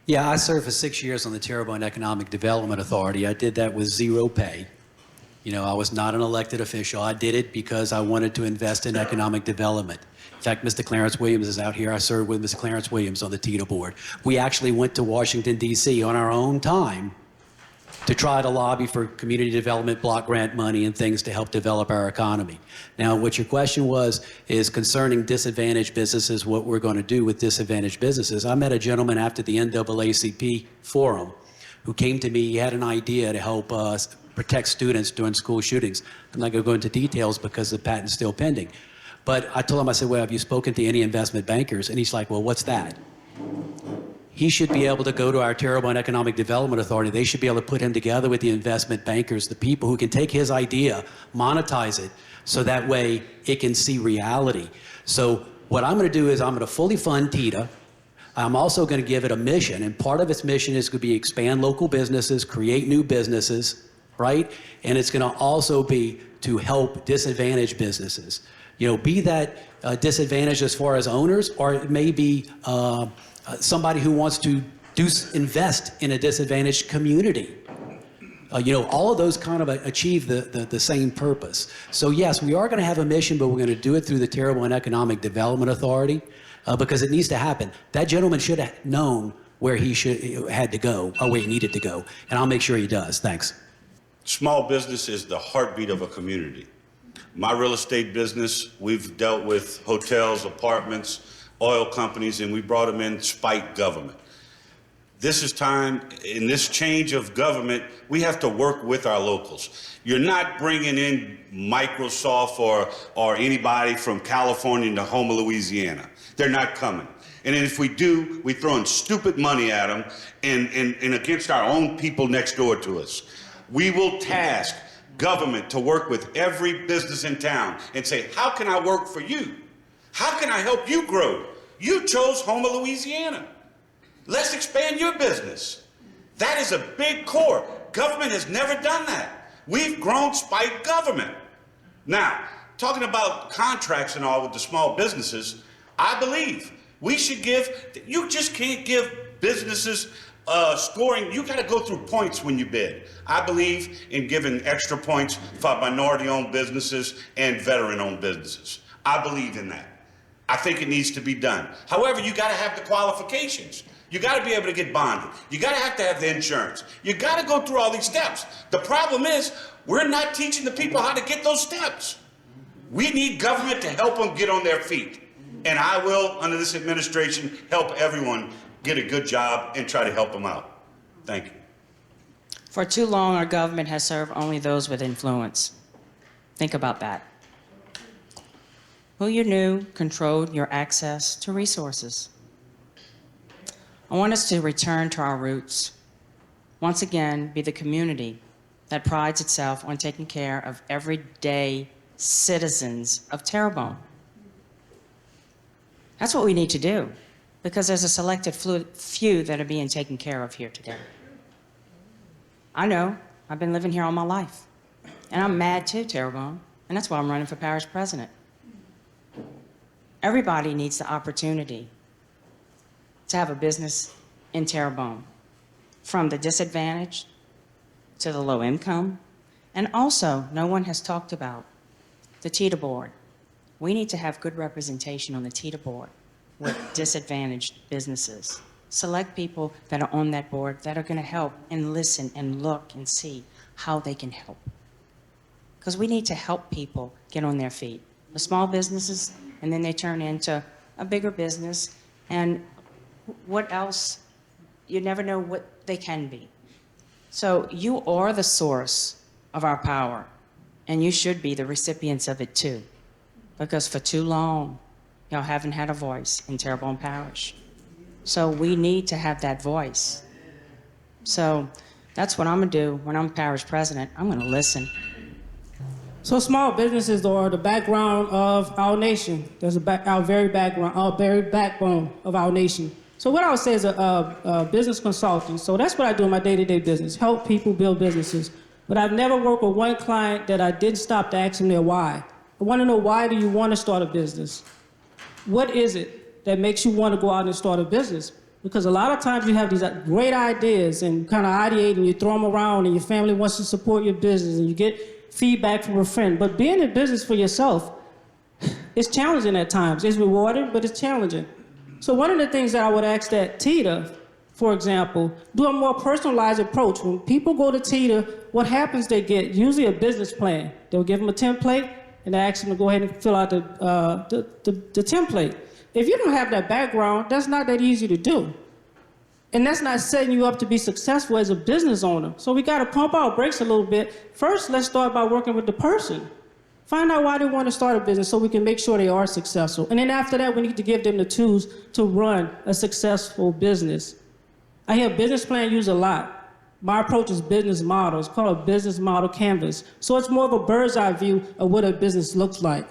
Yeah, I served for 6 years on the Terrebonne Economic Development Authority. I did that with zero pay. You know, I was not an elected official. I did it because I wanted to invest in economic development. In fact, Mr. Clarence Williams is out here. I served with Mr. Clarence Williams on the TITA board. We actually went to Washington, D.C. on our own time to try to lobby for community development block grant money and things to help develop our economy. Now, what your question was is concerning disadvantaged businesses, what we're going to do with disadvantaged businesses. I met a gentleman after the NAACP forum who came to me. He had an idea to help protect students during school shootings. I'm not going to go into details because the patent's still pending. But I told him, I said, well, have you spoken to any investment bankers? And he's like, well, what's that? He should be able to go to our Terrebonne Economic Development Authority. They should be able to put him together with the investment bankers, the people who can take his idea, monetize it, so that way it can see reality. So what I'm going to do is I'm going to fully fund TITA. I'm also going to give it a mission, and part of its mission is going to be expand local businesses, create new businesses, right? And it's going to also be to help disadvantaged businesses. You know, be that disadvantaged as far as owners, or it may be somebody who wants to invest in a disadvantaged community. You know, all of those kind of achieve the same purpose. So yes, we are going to have a mission, but we're going to do it through the Terrebonne Economic Development Authority because it needs to happen. That gentleman should have known where he had to go, or where he needed to go, and I'll make sure he does. Thanks. Small business is the heartbeat of a community. My real estate business, we've dealt with hotels, apartments, oil companies, and we brought them in spite government. This is time, in this change of government, we have to work with our locals. You're not bringing in Microsoft or anybody from California to Houma, Louisiana. They're not coming. And if we do, we're throwing stupid money at them and against our own people next door to us. We will task government to work with every business in town and say, how can I work for you? How can I help you grow? You chose Houma, Louisiana. Let's expand your business. That is a big core. Government has never done that. We've grown spite government. Now, talking about contracts and all with the small businesses, I believe we should give, you just can't give businesses scoring, you gotta go through points when you bid. I believe in giving extra points for minority-owned businesses and veteran-owned businesses. I believe in that. I think it needs to be done. However, you gotta have the qualifications. You gotta be able to get bonded. You gotta have to have the insurance. You gotta go through all these steps. The problem is, we're not teaching the people how to get those steps. We need government to help them get on their feet. And I will, under this administration, help everyone get a good job and try to help them out. Thank you. For too long, our government has served only those with influence. Think about that. Who you knew controlled your access to resources. I want us to return to our roots. Once again, be the community that prides itself on taking care of everyday citizens of Terrebonne. That's what we need to do, because there's a selected few that are being taken care of here today. I know, I've been living here all my life, and I'm mad too, Terrebonne, and that's why I'm running for parish president. Everybody needs the opportunity to have a business in Terrebonne, from the disadvantaged to the low income, and also, no one has talked about the TITA board. We need to have good representation on the TITA board with disadvantaged businesses. Select people that are on that board that are going to help and listen and look and see how they can help. Because we need to help people get on their feet. The small businesses, and then they turn into a bigger business, and what else? You never know what they can be. So you are the source of our power, and you should be the recipients of it too. Because for too long, y'all haven't had a voice in Terrebonne Parish. So we need to have that voice. So that's what I'm gonna do when I'm parish president. I'm gonna listen. So small businesses are the background of our nation. There's our very backbone of our nation. So what I would say is a business consultant. So that's what I do in my day-to-day business, help people build businesses. But I've never worked with one client that I didn't stop to ask them their why. I want to know, why do you want to start a business? What is it that makes you want to go out and start a business? Because a lot of times you have these great ideas and kind of ideate and you throw them around and your family wants to support your business and you get feedback from a friend. But being in business for yourself is challenging at times. It's rewarding, but it's challenging. So one of the things that I would ask that TITA, for example, do a more personalized approach. When people go to TITA, what happens, they get usually a business plan. They'll give them a template and they ask them to go ahead and fill out the template. If you don't have that background, that's not that easy to do. And that's not setting you up to be successful as a business owner. So we got to pump our brakes a little bit. First, let's start by working with the person. Find out why they want to start a business so we can make sure they are successful. And then after that, we need to give them the tools to run a successful business. I hear business plan used a lot. My approach is business model. It's called a business model canvas. So it's more of a bird's eye view of what a business looks like.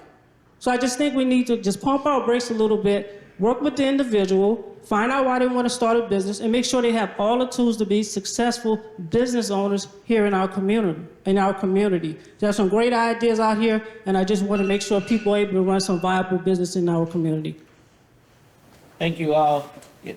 So I just think we need to just pump our brakes a little bit, work with the individual, find out why they want to start a business, and make sure they have all the tools to be successful business owners here in our community. There's some great ideas out here, and I just want to make sure people are able to run some viable business in our community. Thank you all.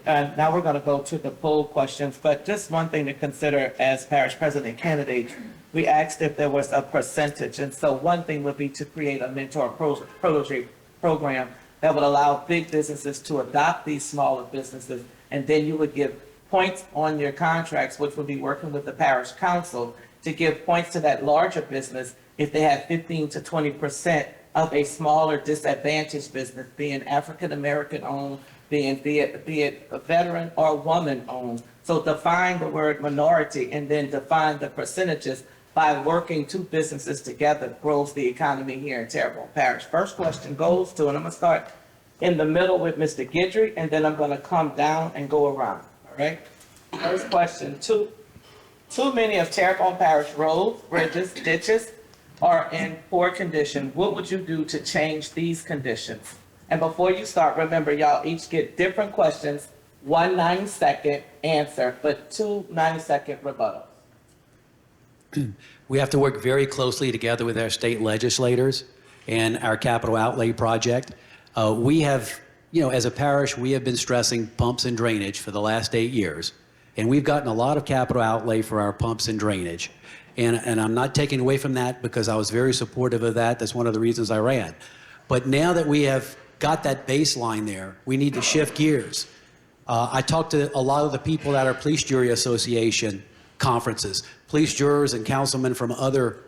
Now we're going to go to the poll questions, but just one thing to consider as parish president candidate, we asked if there was a percentage, and so one thing would be to create a mentor protege program that would allow big businesses to adopt these smaller businesses, and then you would give points on your contracts, which would be working with the parish council to give points to that larger business if they have 15 to 20% of a smaller disadvantaged business, being African-American owned, be it a veteran or a woman owned. So define the word minority and then define the percentages by working two businesses together grows the economy here in Terrebonne Parish. First question goes to, and I'm gonna start in the middle with Mr. Guidry, and then I'm gonna come down and go around, all right? First question, too many of Terrebonne Parish roads, bridges, ditches are in poor condition. What would you do to change these conditions? And before you start, remember, y'all each get different questions 1 90-second answer, but 2 90-second rebuttals. We have to work very closely together with our state legislators and our capital outlay project. We have, as a parish, we have been stressing pumps and drainage for the last 8 years. And we've gotten a lot of capital outlay for our pumps and drainage. And I'm not taking away from that because I was very supportive of that. That's one of the reasons I ran. But now that we have got that baseline there, we need to shift gears. I talked to a lot of the people at our Police Jury Association conferences, police jurors and councilmen from other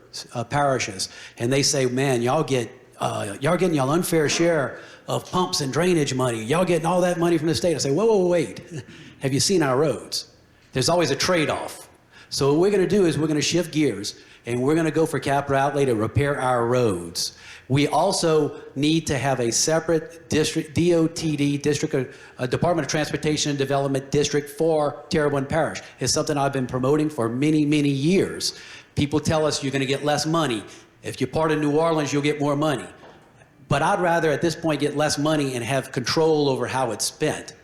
parishes, and they say, man, y'all getting y'all unfair share of pumps and drainage money. Y'all getting all that money from the state. I say, whoa, wait. Have you seen our roads? There's always a trade-off. So what we're going to do is we're going to shift gears, and we're going to go for capital outlay to repair our roads. We also need to have a separate district, DOTD, Department of Transportation and Development district for Terrebonne Parish. It's something I've been promoting for many, many years. People tell us you're going to get less money. If you're part of New Orleans, you'll get more money. But I'd rather at this point get less money and have control over how it's spent.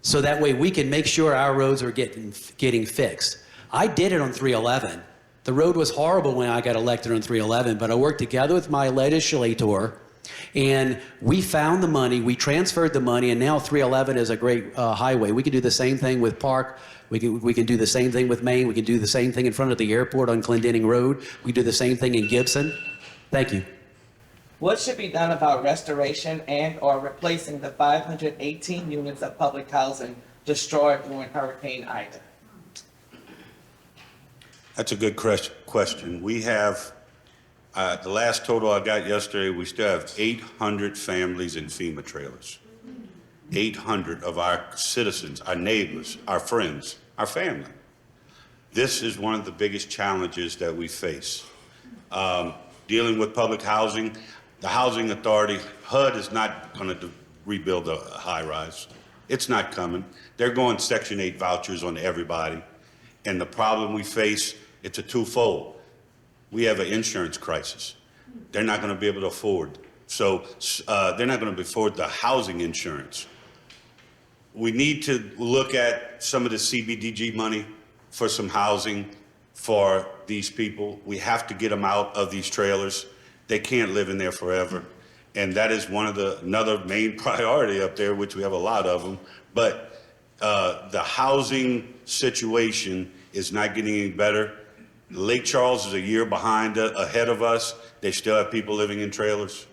So that way we can make sure our roads are getting fixed. I did it on 311. The road was horrible when I got elected on 311, but I worked together with my legislator, and we found the money, we transferred the money, and now 311 is a great highway. We can do the same thing with Park. We can do the same thing with Maine. We can do the same thing in front of the airport on Clendenning Road. We do the same thing in Gibson. Thank you. What should be done about restoration and/or replacing the 518 units of public housing destroyed during Hurricane Ida? That's a good question. We have, the last total I got yesterday, we still have 800 families in FEMA trailers. 800 of our citizens, our neighbors, our friends, our family. This is one of the biggest challenges that we face. Dealing with public housing, the Housing Authority, HUD is not going to rebuild a high rise. It's not coming. They're going Section 8 vouchers on everybody. And the problem we face, it's a twofold. We have an insurance crisis. They're not going to be able to afford. So they're not going to afford the housing insurance. We need to look at some of the CBDG money for some housing for these people. We have to get them out of these trailers. They can't live in there forever. And that is another main priority up there, which we have a lot of them. But the housing situation is not getting any better. Lake Charles is a year ahead of us. They still have people living in trailers.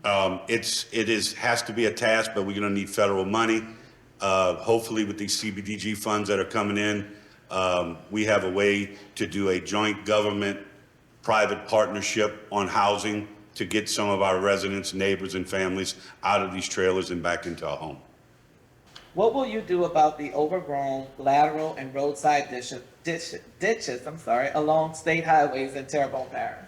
It has to be a task, but we're going to need federal money. Hopefully, with these CBDG funds that are coming in, we have a way to do a joint government-private partnership on housing to get some of our residents, neighbors, and families out of these trailers and back into our home. What will you do about the overgrown lateral and roadside ditches along state highways in Terrebonne Parish?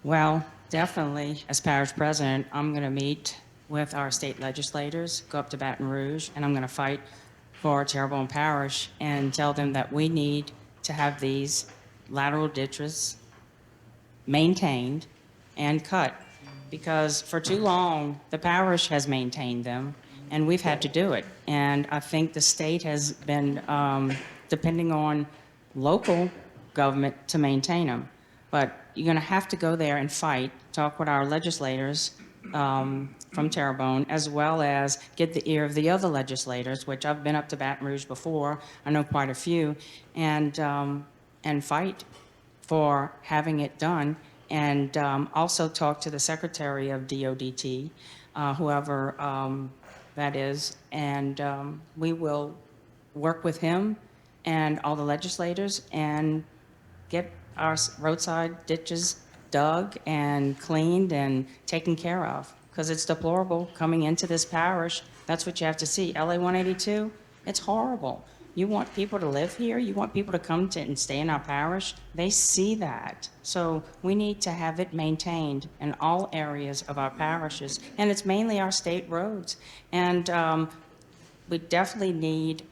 Well, definitely, as parish president, I'm going to meet with our state legislators, go up to Baton Rouge, and I'm going to fight for Terrebonne Parish and tell them that we need to have these lateral ditches maintained and cut, because for too long, the parish has maintained them, and we've had to do it. And I think the state has been depending on local government to maintain them. But you're going to have to go there and fight, talk with our legislators from Terrebonne, as well as get the ear of the other legislators, which I've been up to Baton Rouge before. I know quite a few, and fight for having it done, and also talk to the Secretary of DODT, whoever that is, and we will work with him and all the legislators and get our roadside ditches dug and cleaned and taken care of, because it's deplorable coming into this parish. That's what you have to see. LA 182, it's horrible. You want people to live here, you want people to come to and stay in our parish. They see that. So we need to have it maintained in all areas of our parishes, and it's mainly our state roads. And we definitely need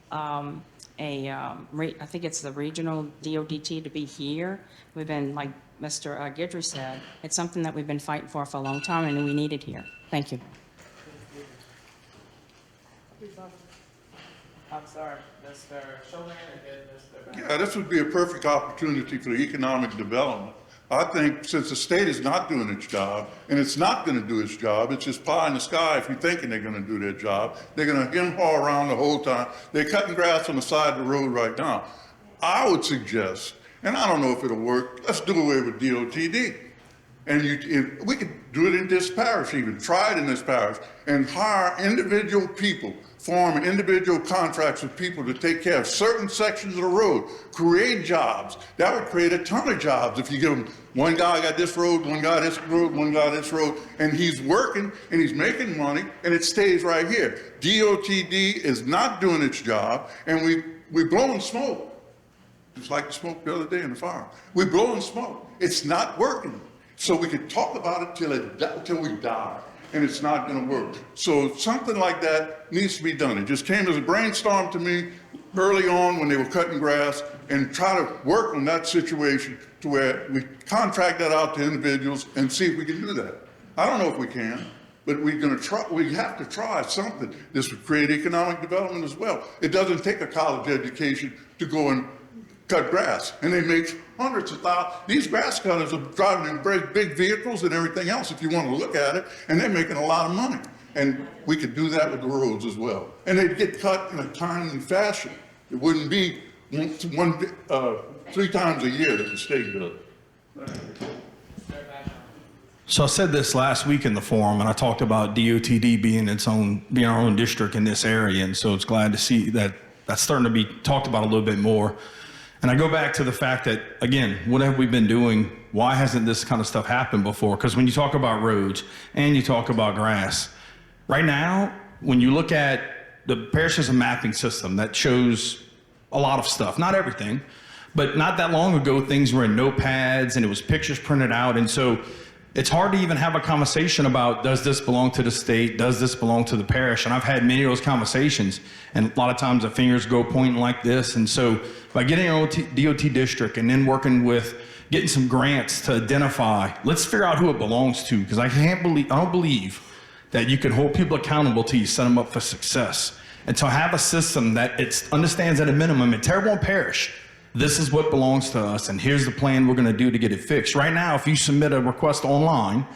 I think it's the regional DODT to be here. We've been, like Mr. Guidry said, it's something that we've been fighting for a long time, and we need it here. Thank you. I'm sorry, Mr. Chauvin and then Mr. Yeah, this would be a perfect opportunity for economic development. I think since the state is not doing its job, and it's not going to do its job, it's just pie in the sky if you're thinking they're going to do their job. They're going to hem-haw around the whole time. They're cutting grass on the side of the road right now. I would suggest, and I don't know if it'll work, let's do away with DOTD. And we could do it in this parish even, try it in this parish, and hire individual people, form individual contracts with people to take care of certain sections of the road, create jobs. That would create a ton of jobs if you give them one guy got this road, one guy this road, one guy this road, and he's working and he's making money and it stays right here. DOTD is not doing its job, and we're blowing smoke. Just like the smoke the other day in the fire. We're blowing smoke. It's not working. So we could talk about it till we die, and it's not going to work. So something like that needs to be done. It just came as a brainstorm to me early on when they were cutting grass, and try to work on that situation to where we contract that out to individuals and see if we can do that. I don't know if we can, but we're going to try. We have to try something. This would create economic development as well. It doesn't take a college education to go and cut grass, and they make hundreds of thousands. These grass cutters are driving in very big vehicles and everything else, if you want to look at it, and they're making a lot of money. And we could do that with the roads as well. And they'd get cut in a timely fashion. It wouldn't be 3 times a year that the state does. So I said this last week in the forum, and I talked about DOTD being our own district in this area, and so it's glad to see that that's starting to be talked about a little bit more. And I go back to the fact that, again, what have we been doing? Why hasn't this kind of stuff happened before? Because when you talk about roads and you talk about grass, right now, when you look at the parish has a mapping system that shows a lot of stuff, not everything, but not that long ago, things were in notepads and it was pictures printed out. And so it's hard to even have a conversation about, does this belong to the state? Does this belong to the parish? And I've had many of those conversations, and a lot of times the fingers go pointing like this. And so by getting our own DOT district and then working with getting some grants to identify, let's figure out who it belongs to, because I don't believe that you can hold people accountable till you set them up for success. And to have a system that it understands at a minimum in Terrebonne Parish, this is what belongs to us, and here's the plan we're gonna do to get it fixed. Right now, if you submit a request online,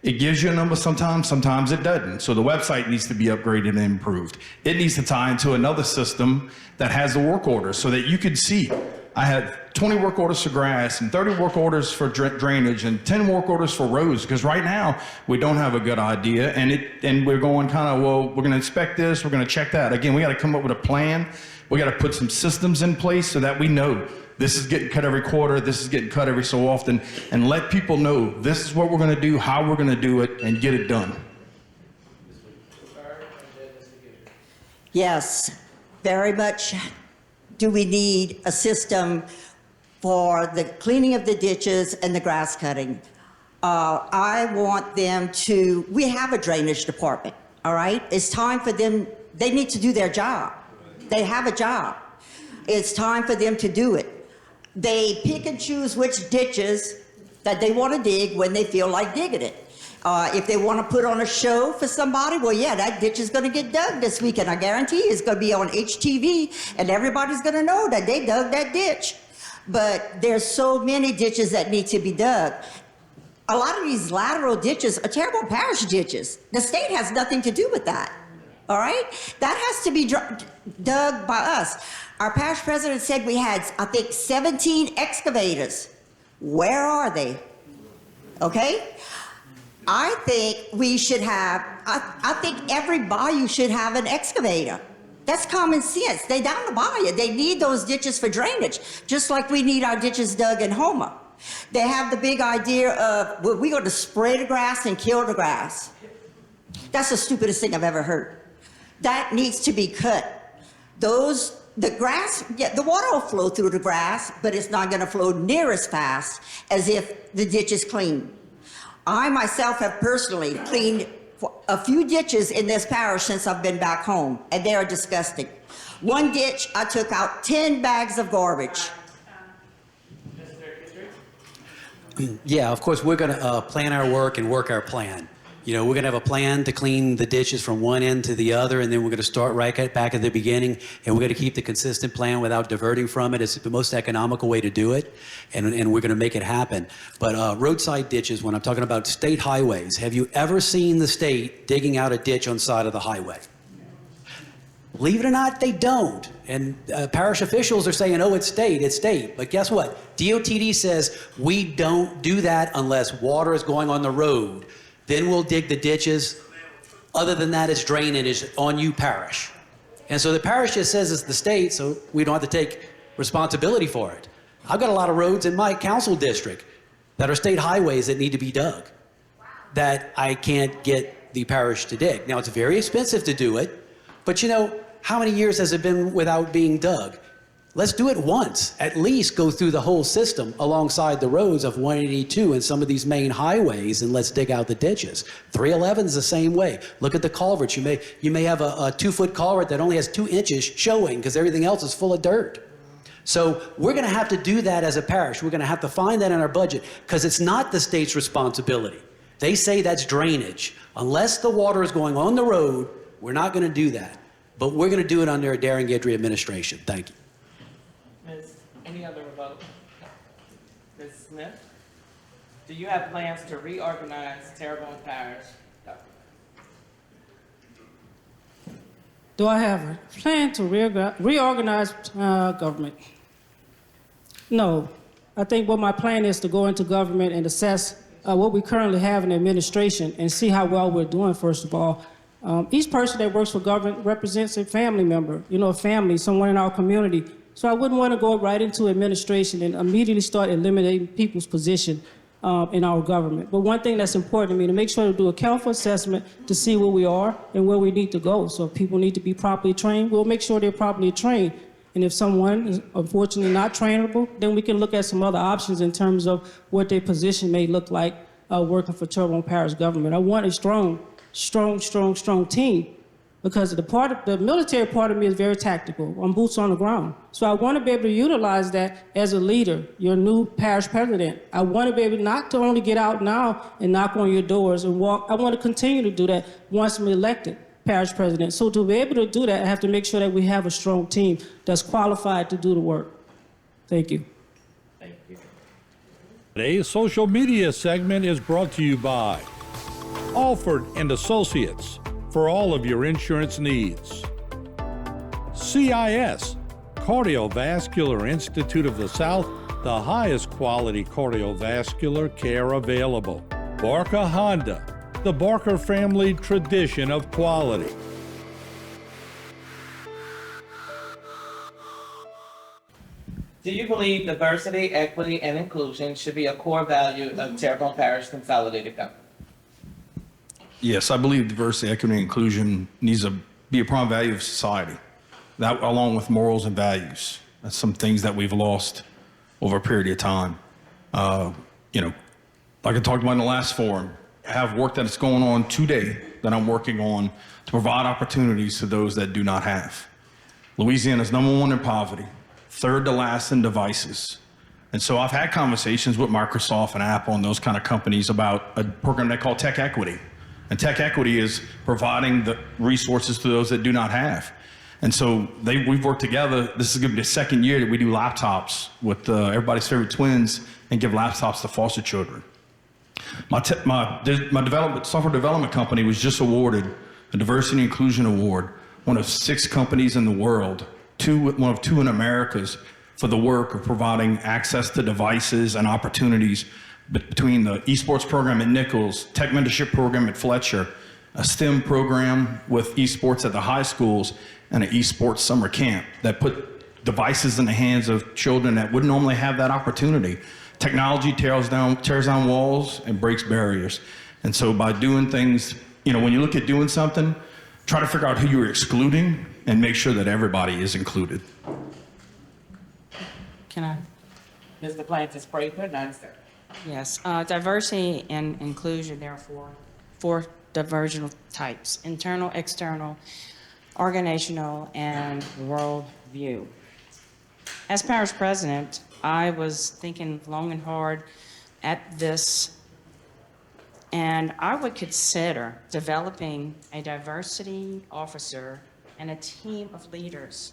it gives you a number sometimes it doesn't. So the website needs to be upgraded and improved. It needs to tie into another system that has the work orders so that you could see, I had 20 work orders for grass and 30 work orders for drainage and 10 work orders for roads, because right now we don't have a good idea, and we're going kind of, well, we're gonna inspect this, we're gonna check that. Again, we gotta come up with a plan. We got to put some systems in place so that we know this is getting cut every quarter, this is getting cut every so often, and let people know this is what we're going to do, how we're going to do it, and get it done. Yes, very much do we need a system for the cleaning of the ditches and the grass cutting. I want them to, we have a drainage department, all right? It's time for them, they need to do their job. They have a job. It's time for them to do it. They pick and choose which ditches that they want to dig when they feel like digging it. If they want to put on a show for somebody, well, yeah, that ditch is going to get dug this weekend. I guarantee it's going to be on HTV, and everybody's going to know that they dug that ditch. But there's so many ditches that need to be dug. A lot of these lateral ditches are Terrebonne Parish ditches. The state has nothing to do with that. All right? That has to be dug by us. Our parish president said we had, I think, 17 excavators. Where are they? Okay? I think we should have, I think every bayou should have an excavator. That's common sense. They down the bayou. They need those ditches for drainage, just like we need our ditches dug in Houma. They have the big idea of, well, we're going to spray the grass and kill the grass. That's the stupidest thing I've ever heard. That needs to be cut. The grass, yeah, the water will flow through the grass, but it's not going to flow near as fast as if the ditch is clean. I myself have personally cleaned a few ditches in this parish since I've been back home, and they are disgusting. One ditch, I took out 10 bags of garbage. Yeah, of course, we're going to plan our work and work our plan. You know, we're going to have a plan to clean the ditches from one end to the other, and then we're going to start back at the beginning, and we're going to keep the consistent plan without diverting from it. It's the most economical way to do it, and we're going to make it happen. But roadside ditches, when I'm talking about state highways, have you ever seen the state digging out a ditch on the side of the highway? Believe it or not, they don't. And parish officials are saying, oh, it's state. But guess what? DOTD says we don't do that unless water is going on the road. Then we'll dig the ditches. Other than that, it's drainage on you, parish. And so the parish just says it's the state, so we don't have to take responsibility for it. I've got a lot of roads in my council district that are state highways that need to be dug that I can't get the parish to dig. Now, it's very expensive to do it, but you know, how many years has it been without being dug? Let's do it once. At least go through the whole system alongside the roads of 182 and some of these main highways, and let's dig out the ditches. 311 is the same way. Look at the culverts. You may have a 2-foot culvert that only has 2 inches showing because everything else is full of dirt. So we're going to have to do that as a parish. We're going to have to find that in our budget because it's not the state's responsibility. They say that's drainage. Unless the water is going on the road, we're not going to do that. But we're going to do it under a Darren Guidry administration. Thank you. Ms., any other vote? Ms. Smith, do you have plans to reorganize Terrebonne Parish? Do I have a plan to reorganize government? No. I think what my plan is to go into government and assess what we currently have in administration and see how well we're doing, first of all. Each person that works for government represents a family member, you know, a family, someone in our community. So I wouldn't want to go right into administration and immediately start eliminating people's position in our government. But one thing that's important to me, to make sure to do a careful assessment to see where we are and where we need to go. So if people need to be properly trained, we'll make sure they're properly trained. And if someone is unfortunately not trainable, then we can look at some other options in terms of what their position may look like working for Terrebonne Parish government. I want a strong team, because the military part of me is very tactical. I'm boots on the ground. So I want to be able to utilize that as a leader, your new parish president. I want to be able not to only get out now and knock on your doors and walk. I want to continue to do that once I'm elected parish president. So to be able to do that, I have to make sure that we have a strong team that's qualified to do the work. Thank you. Thank you. Today's social media segment is brought to you by Alford and Associates for all of your insurance needs. CIS, Cardiovascular Institute of the South, the highest quality cardiovascular care available. Barker Honda, the Barker family tradition of quality. Do you believe diversity, equity, and inclusion should be a core value of Terrebonne Parish Consolidated Government? Yes, I believe diversity, equity, and inclusion needs to be a prime value of society, that along with morals and values. That's some things that we've lost over a period of time. You know, like I talked about in the last forum, I have work that's going on today that I'm working on to provide opportunities to those that do not have. Louisiana is #1 in poverty, 3rd to last in devices. And so I've had conversations with Microsoft and Apple and those kind of companies about a program they call Tech Equity. And Tech Equity is providing the resources to those that do not have. And so we've worked together. This is going to be the 2nd year that we do laptops with everybody's favorite twins and give laptops to foster children. My software development company was just awarded a Diversity and Inclusion Award, one of 6 companies in the world, one of 2 in Americas, for the work of providing access to devices and opportunities between the esports program at Nichols, tech mentorship program at Fletcher, a STEM program with esports at the high schools, and an esports summer camp that put devices in the hands of children that wouldn't normally have that opportunity. Technology tears down walls and breaks barriers. And so by doing things, you know, when you look at doing something, try to figure out who you're excluding and make sure that everybody is included. Can I? Mr. Plantis Prather, 9 seconds. Yes, diversity and inclusion, therefore, 4 divergent types: internal, external, organizational, and world view. As parish president, I was thinking long and hard at this And I would consider developing a diversity officer and a team of leaders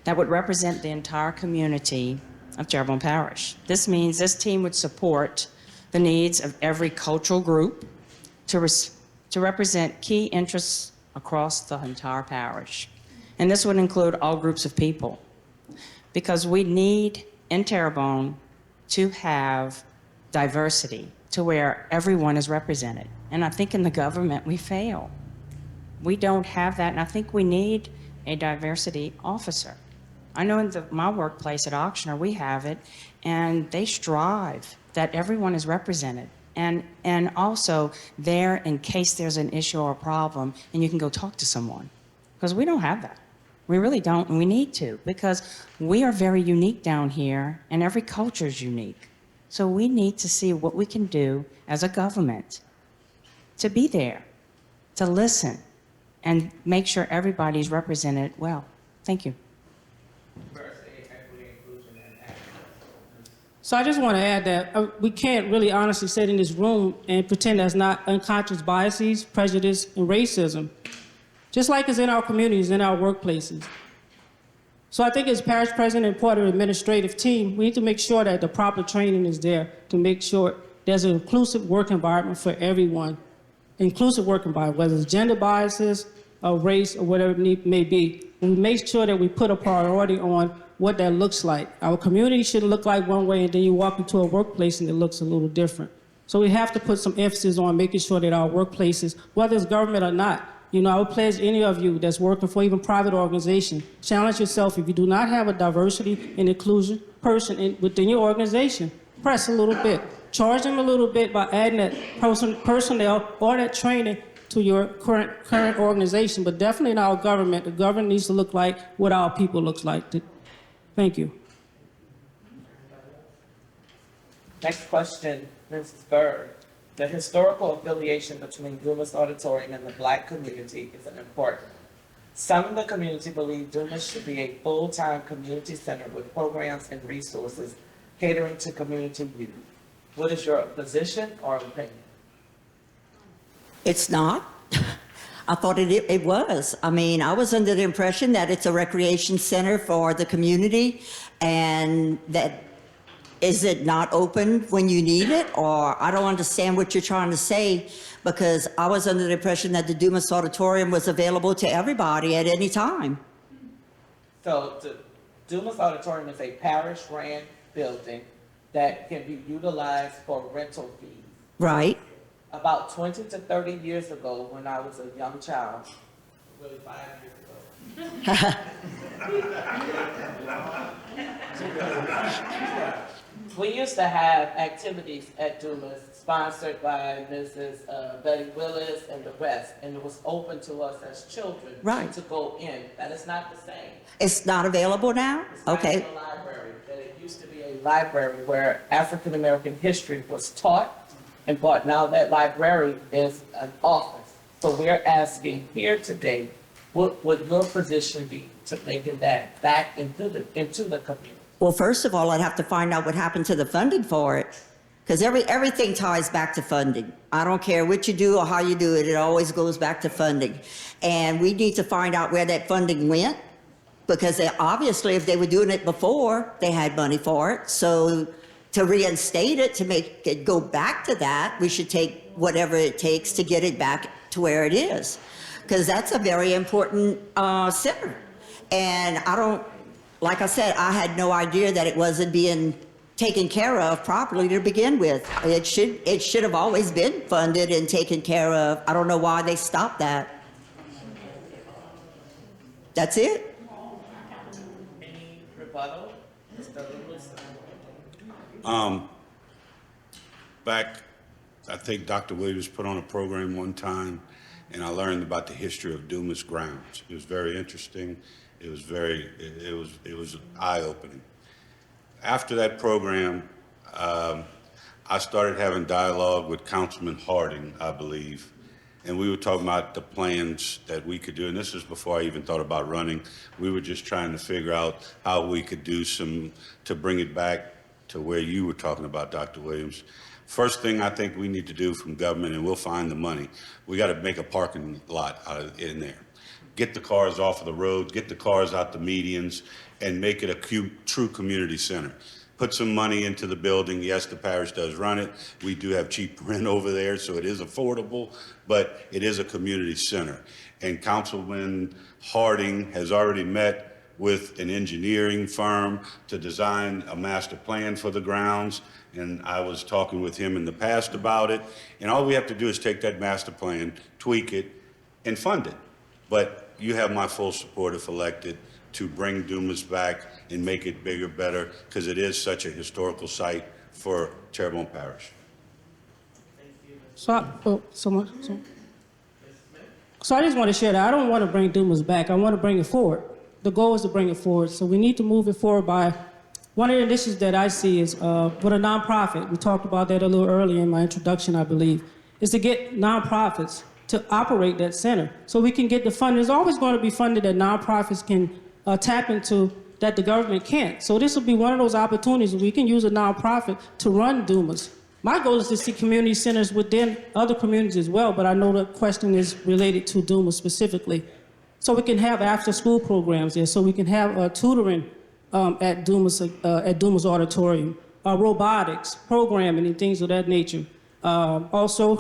that would represent the entire community of Terrebonne Parish. This means this team would support the needs of every cultural group to represent key interests across the entire parish. And this would include all groups of people, because we need in Terrebonne to have diversity to where everyone is represented. And I think in the government we fail. We don't have that, and I think we need a diversity officer. I know in my workplace at Auctioner, we have it, and they strive that everyone is represented. And also there in case there's an issue or a problem, and you can go talk to someone. Because we don't have that. We really don't, and we need to, because we are very unique down here, and every culture is unique. So we need to see what we can do as a government to be there, to listen, and make sure everybody's represented well. Thank you. So I just want to add that we can't really honestly sit in this room and pretend there's not unconscious biases, prejudice, and racism, just like it's in our communities, in our workplaces. So I think as parish president and part of the administrative team, we need to make sure that the proper training is there to make sure there's an inclusive work environment for everyone. Inclusive work environment, whether it's gender biases, or race, or whatever it may be. And we make sure that we put a priority on what that looks like. Our community should look like one way, and then you walk into a workplace and it looks a little different. So we have to put some emphasis on making sure that our workplaces, whether it's government or not, you know, I would pledge any of you that's working for even private organization, challenge yourself. If you do not have a diversity and inclusion person within your organization, press a little bit. Charge them a little bit by adding that personnel or that training to your current organization, but definitely in our government. The government needs to look like what our people looks like. Thank you. Next question, Mrs. Bird. The historical affiliation between Dumas Auditorium and the Black community is important. Some in the community believe Dumas should be a full-time community center with programs and resources catering to community youth. What is your position or opinion? It's not. I thought it was. I mean, I was under the impression that it's a recreation center for the community, and that is it not open when you need it? Or I don't understand what you're trying to say, because I was under the impression that the Dumas Auditorium was available to everybody at any time. So the Dumas Auditorium is a parish-ran building that can be utilized for rental fees. Right. About 20 to 30 years ago, when I was a young child, really 5 years ago, we used to have activities at Dumas sponsored by Mrs. Betty Willis and the rest, and it was open to us as children to go in. That is not the same. It's not available now? It's not in the library. That it used to be a library where African American history was taught. But now that library is an office. So we're asking here today, what would your position be to making that back into the community? Well, first of all, I'd have to find out what happened to the funding for it, because everything ties back to funding. I don't care what you do or how you do it, it always goes back to funding. And we need to find out where that funding went, because obviously if they were doing it before, they had money for it. So to reinstate it, to make it go back to that, we should take whatever it takes to get it back to where it is. Because that's a very important center. And like I said, I had no idea that it wasn't being taken care of properly to begin with. It should have always been funded and taken care of. I don't know why they stopped that. That's it. Any rebuttal? Back, I think Dr. Williams put on a program one time, and I learned about the history of Dumas grounds. It was very interesting. It was eye-opening. After that program, I started having dialogue with Councilman Harding, I believe, and we were talking about the plans that we could do, and this was before I even thought about running. We were just trying to figure out how we could do to bring it back to where you were talking about, Dr. Williams. First thing I think we need to do from government, and we'll find the money, we got to make a parking lot in there. Get the cars off of the roads, get the cars out the medians, and make it a true community center. Put some money into the building. Yes, the parish does run it. We do have cheap rent over there, so it is affordable, but it is a community center. And Councilman Harding has already met with an engineering firm to design a master plan for the grounds. And I was talking with him in the past about it. And all we have to do is take that master plan, tweak it, and fund it. But you have my full support if elected to bring Dumas back and make it bigger, better, because it is such a historical site for Terrebonne Parish. So I just want to share that. I don't want to bring Dumas back. I want to bring it forward. The goal is to bring it forward. So we need to move it forward by, one of the initiatives that I see is with a nonprofit. We talked about that a little earlier in my introduction, I believe, is to get nonprofits to operate that center so we can get the funding. There's always going to be funding that nonprofits can tap into that the government can't. So this will be one of those opportunities where we can use a nonprofit to run Dumas. My goal is to see community centers within other communities as well, but I know the question is related to Dumas specifically. So we can have after-school programs there, so we can have tutoring at Dumas Auditorium, robotics, programming, and things of that nature. Also,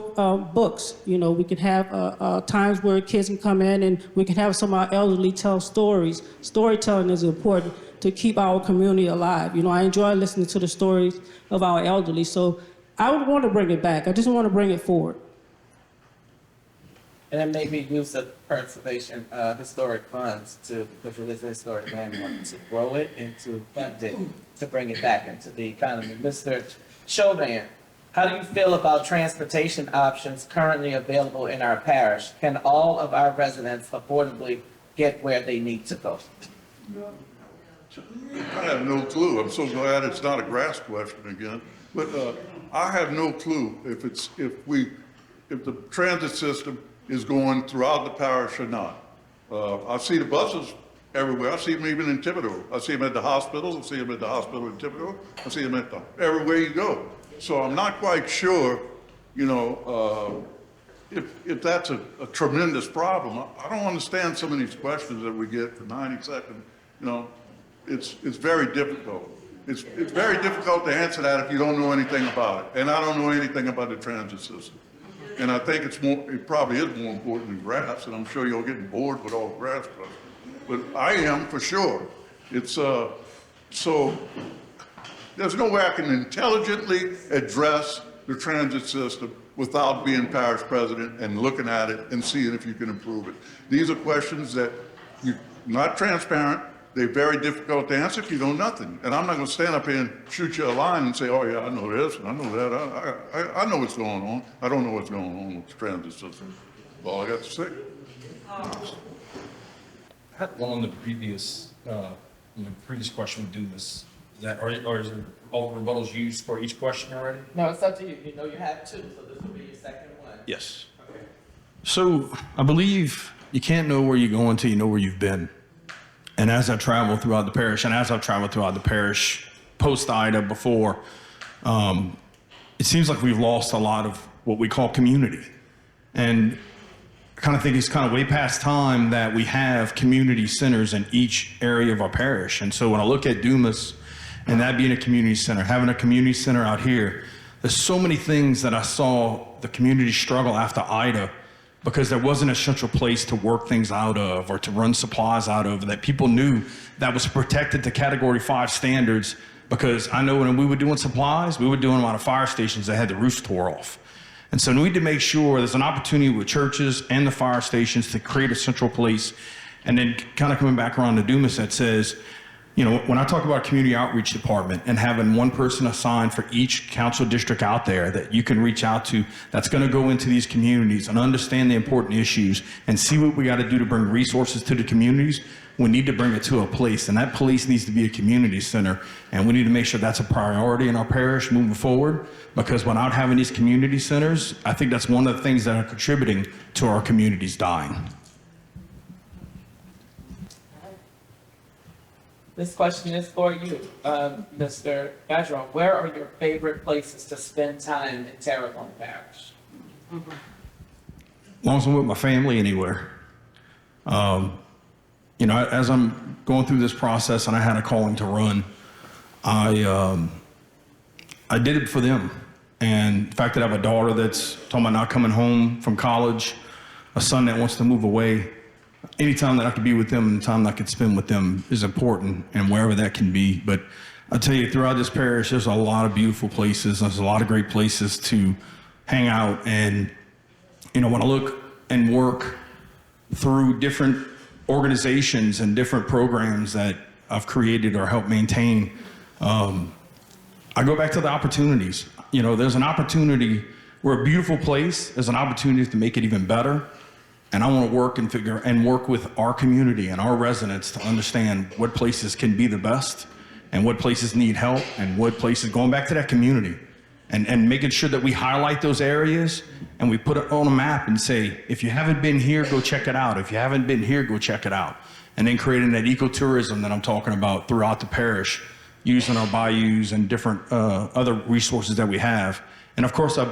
books. You know, we can have times where kids can come in and we can have some of our elderly tell stories. Storytelling is important to keep our community alive. You know, I enjoy listening to the stories of our elderly, so I would want to bring it back. I just want to bring it forward. And then maybe use the conservation historic funds because it is a historic landmark, to grow it and to fund it, to bring it back into the economy. Mr. Chauvin, how do you feel about transportation options currently available in our parish? Can all of our residents affordably get where they need to go? I have no clue. I'm so glad it's not a grass question again. But I have no clue if the transit system is going throughout the parish or not. I see the buses everywhere. I see them even in Thibodeau. I see them at the hospitals. I see them at the hospital in Thibodeau. I see them at everywhere you go. So I'm not quite sure, you know, if that's a tremendous problem. I don't understand some of these questions that we get for 90 seconds. You know, it's very difficult. It's very difficult to answer that if you don't know anything about it. And I don't know anything about the transit system. And I think it probably is more important than grass, and I'm sure you're getting bored with all grass questions. But I am for sure. It's so there's no way I can intelligently address the transit system without being parish president and looking at it and seeing if you can improve it. These are questions that you're not transparent. They're very difficult to answer if you know nothing. And I'm not going to stand up here and shoot you a line and say, oh, yeah, I know this, and I know that. I know what's going on. I don't know what's going on with the transit system. That's all I got to say. I had one on the previous question with Dumas. Is that, or is there all rebuttals used for each question already? No, it's up to you. You know you have two, so this will be your second one. Yes. Okay. So I believe you can't know where you're going until you know where you've been. And as I travel throughout the parish, and as I've traveled throughout the parish post-Ida before, it seems like we've lost a lot of what we call community. And I kind of think it's kind of way past time that we have community centers in each area of our parish. And so when I look at Dumas and that being a community center, having a community center out here, there's so many things that I saw the community struggle after Ida because there wasn't a central place to work things out of or to run supplies out of that people knew that was protected to Category 5 standards. Because I know when we were doing supplies, we were doing them out of fire stations that had the roofs tore off. And so we need to make sure there's an opportunity with churches and the fire stations to create a central place. And then kind of coming back around to Dumas that says, you know, when I talk about community outreach department and having one person assigned for each council district out there that you can reach out to, that's going to go into these communities and understand the important issues and see what we got to do to bring resources to the communities, we need to bring it to a place. And that place needs to be a community center. And we need to make sure that's a priority in our parish moving forward, because without having these community centers, I think that's one of the things that are contributing to our communities dying. This question is for you, Mr. Bergeron. Where are your favorite places to spend time in Terrebonne Parish? As long as I'm with my family, anywhere. You know, as I'm going through this process and I had a calling to run, I did it for them. And the fact that I have a daughter that's talking about not coming home from college, a son that wants to move away, any time that I could be with them and the time that I could spend with them is important, and wherever that can be. But I tell you, throughout this parish, there's a lot of beautiful places. There's a lot of great places to hang out. And, you know, when I look and work through different organizations and different programs that I've created or helped maintain, I go back to the opportunities. You know, there's an opportunity. We're a beautiful place. There's an opportunity to make it even better. And I want to work and work with our community and our residents to understand what places can be the best and what places need help and what places, going back to that community and making sure that we highlight those areas and we put it on a map and say, if you haven't been here, go check it out. If you haven't been here, go check it out. And then creating that ecotourism that I'm talking about throughout the parish, using our bayous and different other resources that we have. And of course, our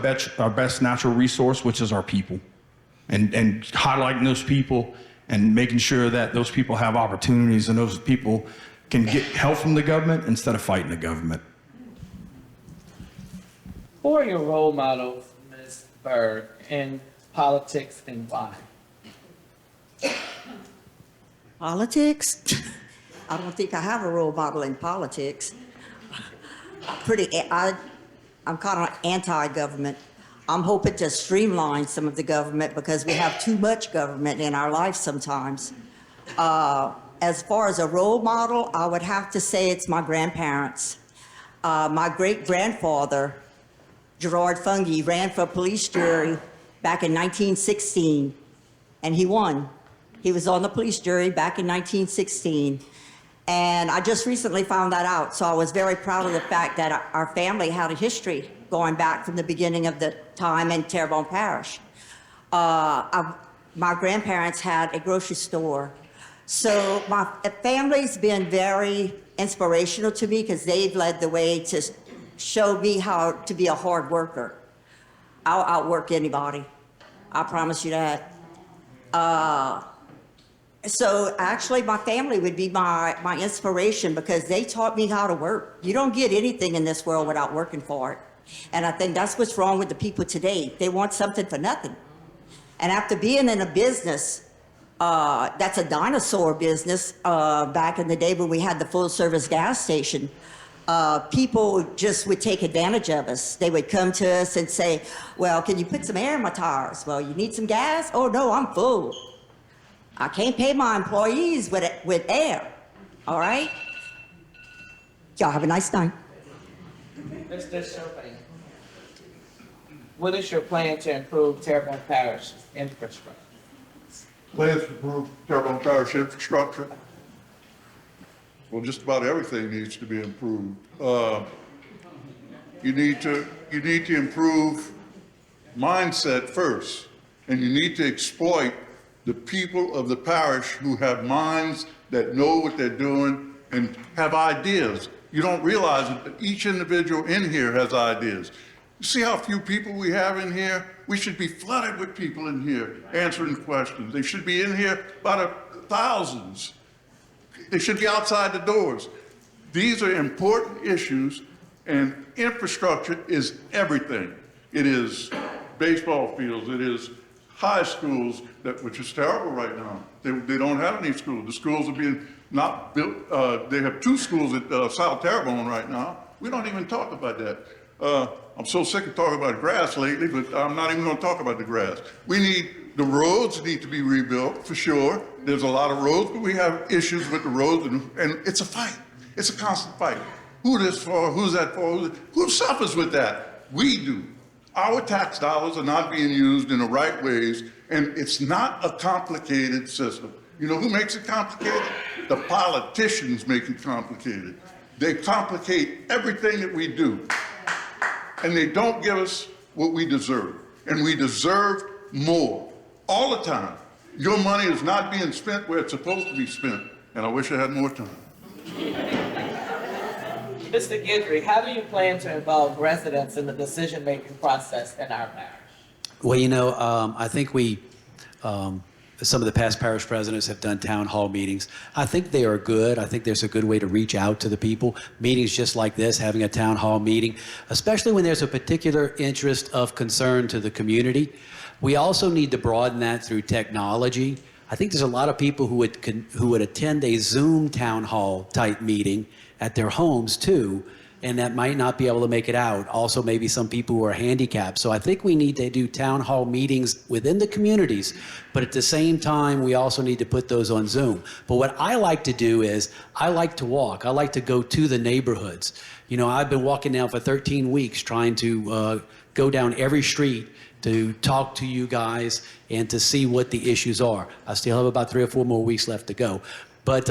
best natural resource, which is our people. And highlighting those people and making sure that those people have opportunities and those people can get help from the government instead of fighting the government. Who are your role models, Ms. Berg, in politics and why? Politics? I don't think I have a role model in politics. I'm kind of anti-government. I'm hoping to streamline some of the government because we have too much government in our life sometimes. As far as a role model, I would have to say it's my grandparents. My great-grandfather, Gerard Fungi, ran for police jury back in 1916, and he won. He was on the police jury back in 1916. And I just recently found that out, so I was very proud of the fact that our family had a history going back from the beginning of the time in Terrebonne Parish. My grandparents had a grocery store. So my family's been very inspirational to me because they've led the way to show me how to be a hard worker. I'll outwork anybody. I promise you that. So actually my family would be my inspiration because they taught me how to work. You don't get anything in this world without working for it. And I think that's what's wrong with the people today. They want something for nothing. And after being in a business, that's a dinosaur business, back in the day when we had the full service gas station, people just would take advantage of us. They would come to us and say, well, can you put some air in my tires? Well, you need some gas? Oh no, I'm full. I can't pay my employees with air, all right? Y'all have a nice night. Mr. Champagne, what is your plan to improve Terrebonne Parish's infrastructure? Plans to improve Terrebonne Parish infrastructure? Well, just about everything needs to be improved. You need to improve mindset first, and you need to exploit the people of the parish who have minds that know what they're doing and have ideas. You don't realize it, but each individual in here has ideas. You see how few people we have in here? We should be flooded with people in here answering questions. They should be in here by the thousands. They should be outside the doors. These are important issues, and infrastructure is everything. It is baseball fields, it is high schools, which is terrible right now. They don't have any schools. The schools are being not built. They have 2 schools at South Terrebonne right now. We don't even talk about that. I'm so sick of talking about grass lately, but I'm not even going to talk about the grass. The roads need to be rebuilt for sure. There's a lot of roads, but we have issues with the roads, and it's a fight. It's a constant fight. Who this for? Who's that for? Who suffers with that? We do. Our tax dollars are not being used in the right ways, and it's not a complicated system. You know who makes it complicated? The politicians make it complicated. They complicate everything that we do, and they don't give us what we deserve, and we deserve more all the time. Your money is not being spent where it's supposed to be spent, and I wish I had more time. Mr. Guidry, how do you plan to involve residents in the decision-making process in our parish? Well, I think some of the past parish presidents have done town hall meetings. I think they are good. I think there's a good way to reach out to the people. Meetings just like this, having a town hall meeting, especially when there's a particular interest of concern to the community. We also need to broaden that through technology. I think there's a lot of people who would attend a Zoom town hall type meeting at their homes too, and that might not be able to make it out. Also, maybe some people who are handicapped. So I think we need to do town hall meetings within the communities, but at the same time, we also need to put those on Zoom. But what I like to do is, I like to walk. I like to go to the neighborhoods. I've been walking now for 13 weeks trying to go down every street to talk to you guys and to see what the issues are. I still have about 3 or 4 more weeks left to go. But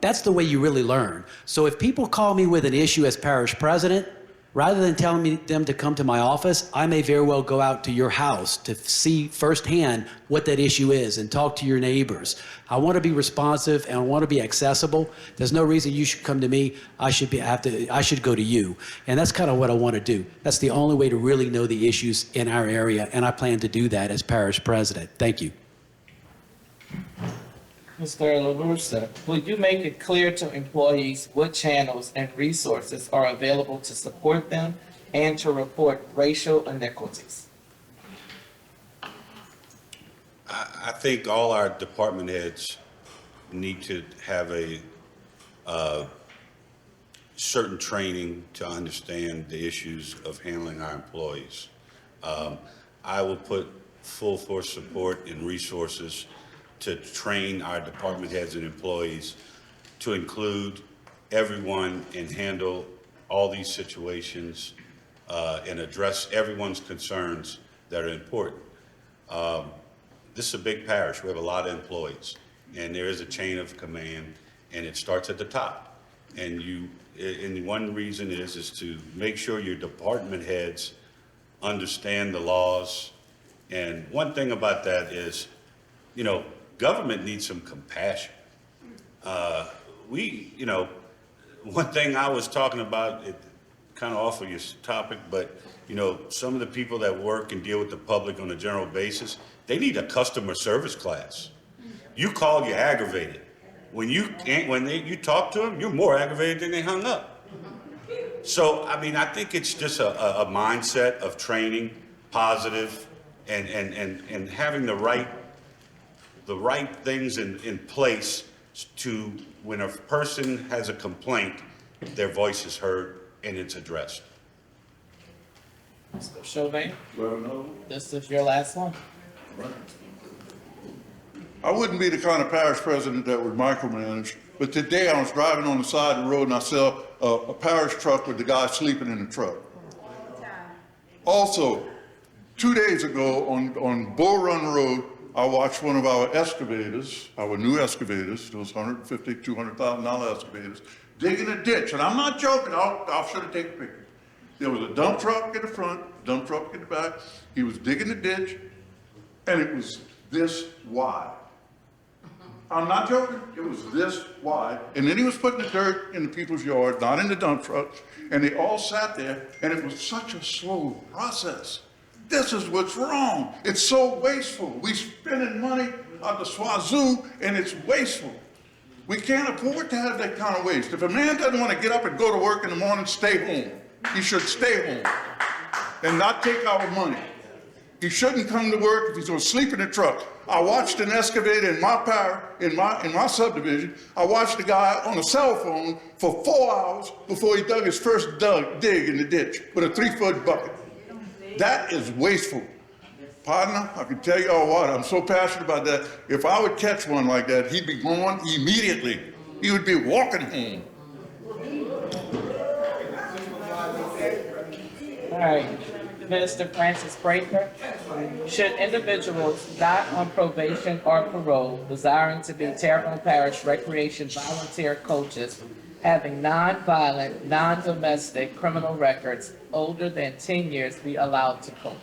that's the way you really learn. So if people call me with an issue as parish president, rather than telling them to come to my office, I may very well go out to your house to see firsthand what that issue is and talk to your neighbors. I want to be responsive and I want to be accessible. There's no reason you should come to me. I should go to you. And that's kind of what I want to do. That's the only way to really know the issues in our area, and I plan to do that as parish president. Thank you. Mr. LaRussa, will you make it clear to employees what channels and resources are available to support them and to report racial inequities? I think all our department heads need to have a certain training to understand the issues of handling our employees. I will put full force support and resources to train our department heads and employees to include everyone and handle all these situations and address everyone's concerns that are important. This is a big parish. We have a lot of employees, and there is a chain of command, and it starts at the top. And one reason is to make sure your department heads understand the laws. And one thing about that is, government needs some compassion. One thing I was talking about, it kind of off of your topic, but some of the people that work and deal with the public on a general basis, they need a customer service class. You call, you're aggravated. When you talk to them, you're more aggravated than they hung up. So, I think it's just a mindset of training, positive, and having the right things in place to, when a person has a complaint, their voice is heard and it's addressed. Mr. Chauvin, this is your last one. I wouldn't be the kind of parish president that would micromanage, but today I was driving on the side of the road and I saw a parish truck with the guy sleeping in the truck. Also, 2 days ago on Bull Run Road, I watched one of our excavators, our new excavators, those $150,000, $200,000 excavators, digging a ditch. And I'm not joking, I'll show you take a picture. There was a dump truck in the front, dump truck in the back. He was digging the ditch, and it was this wide. I'm not joking, it was this wide. And then he was putting the dirt in the people's yard, not in the dump truck, and they all sat there, and it was such a slow process. This is what's wrong. It's so wasteful. We spending money out the wazoo, and it's wasteful. We can't afford to have that kind of waste. If a man doesn't want to get up and go to work in the morning, stay home. He should stay home and not take our money. He shouldn't come to work if he's going to sleep in the truck. I watched an excavator in my subdivision. I watched a guy on a cell phone for 4 hours before he dug his first dig in the ditch with a 3-foot bucket. That is wasteful. Partner, I can tell you all what, I'm so passionate about that. If I would catch one like that, he'd be gone immediately. He would be walking home. All right, Minister Francis Prather, should individuals not on probation or parole desiring to be Terrebonne Parish recreation volunteer coaches having non-violent, non-domestic criminal records older than 10 years be allowed to coach?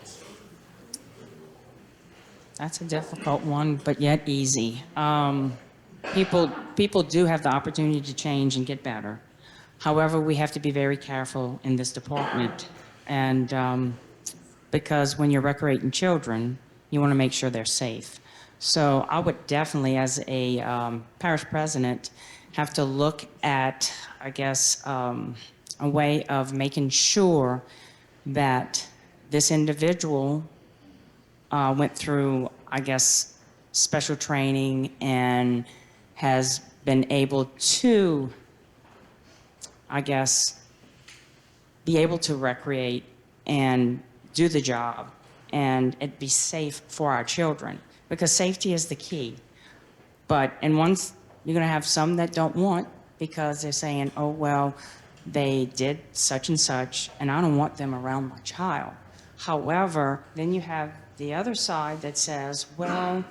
That's a difficult one, but yet easy. People do have the opportunity to change and get better. However, we have to be very careful in this department, and because when you're recreating children, you want to make sure they're safe. So I would definitely, as a parish president, have to look at, I guess, a way of making sure that this individual went through, I guess, special training and has been able to, I guess, be able to recreate and do the job and it be safe for our children, because safety is the key. And once you're going to have some that don't want, because they're saying, oh, well, they did such and such, and I don't want them around my child. However, then you have the other side that says, well,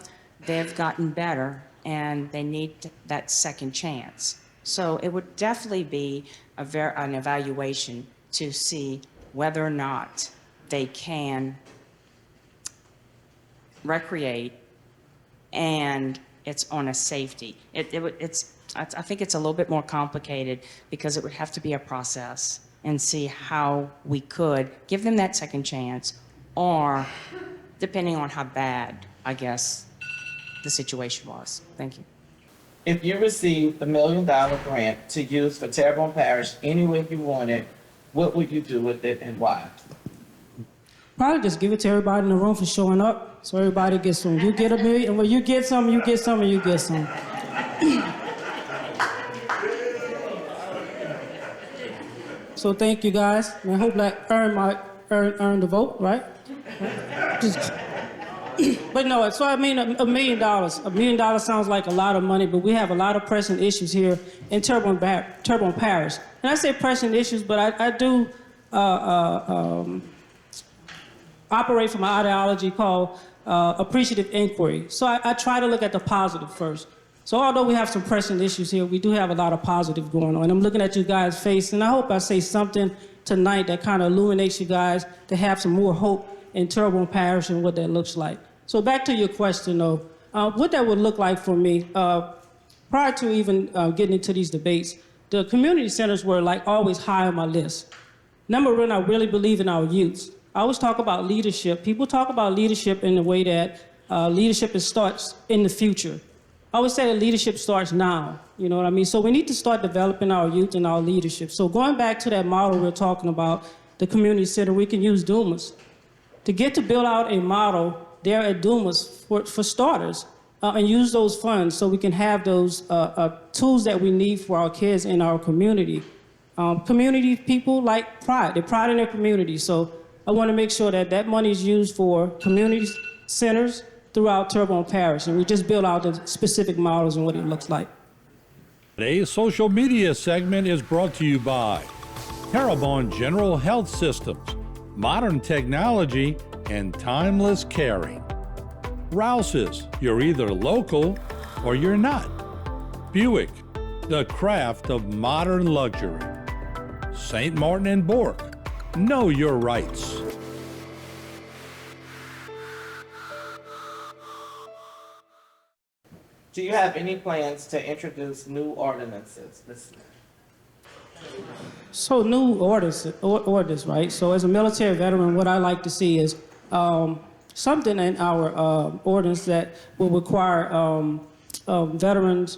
they've gotten better and they need that second chance. So it would definitely be an evaluation to see whether or not they can recreate and it's on a safety. I think it's a little bit more complicated because it would have to be a process and see how we could give them that second chance, or depending on how bad, I guess, the situation was. Thank you. If you received $1 million grant to use for Terrebonne Parish any way you wanted, what would you do with it and why? Probably just give it to everybody in the room for showing up, so everybody gets some. You get $1 million, well, you get some, you get some, and you get some. So thank you guys. And I hope that earned the vote, right? But no, so I mean, $1 million. $1 million sounds like a lot of money, but we have a lot of pressing issues here in Terrebonne Parish. And I say pressing issues, but I do operate from an ideology called appreciative inquiry. So I try to look at the positive first. So although we have some pressing issues here, we do have a lot of positive going on. I'm looking at you guys' face, and I hope I say something tonight that kind of illuminates you guys to have some more hope in Terrebonne Parish and what that looks like. So back to your question, though, what that would look like for me, prior to even getting into these debates, the community centers were like always high on my list. Number one, I really believe in our youth. I always talk about leadership. People talk about leadership in the way that leadership starts in the future. I always say that leadership starts now, you know what I mean? So we need to start developing our youth and our leadership. So going back to that model we're talking about, the community center, we can use Dumas. To get to build out a model there at Dumas for starters, and use those funds so we can have those tools that we need for our kids in our community. Community people like pride. They pride in their community. So I want to make sure that that money is used for community centers throughout Terrebonne Parish, and we just build out the specific models and what it looks like. Today's social media segment is brought to you by Terrebonne General Health Systems, modern technology, and timeless caring. Rouse's, you're either local or you're not. Buick, the craft of modern luxury. St. Martin and Bork, know your rights. Do you have any plans to introduce new ordinances this year? So new orders, right? So as a military veteran, what I like to see is something in our ordinance that will require veteran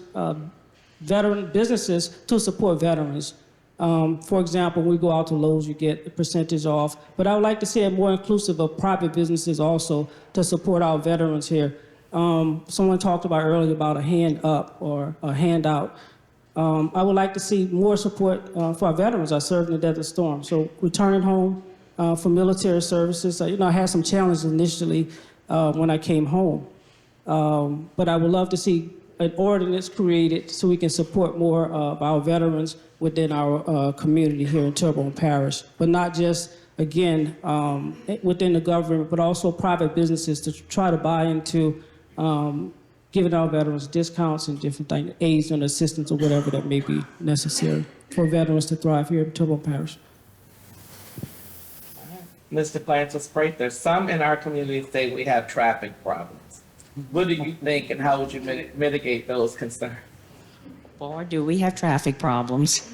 businesses to support veterans. For example, when we go out to Lowe's, you get a percentage off. But I would like to see it more inclusive of private businesses also to support our veterans here. Someone talked about earlier about a hand up or a handout. I would like to see more support for our veterans. I served in the Desert Storm. So returning home for military services, I had some challenges initially when I came home. But I would love to see an ordinance created so we can support more of our veterans within our community here in Terrebonne Parish. But not just, again, within the government, but also private businesses to try to buy into giving our veterans discounts and different things, aids and assistance or whatever that may be necessary for veterans to thrive here in Terrebonne Parish. Mr. Francis Prather, some in our community say we have traffic problems. What do you think and how would you mitigate those concerns? boy, do we have traffic problems.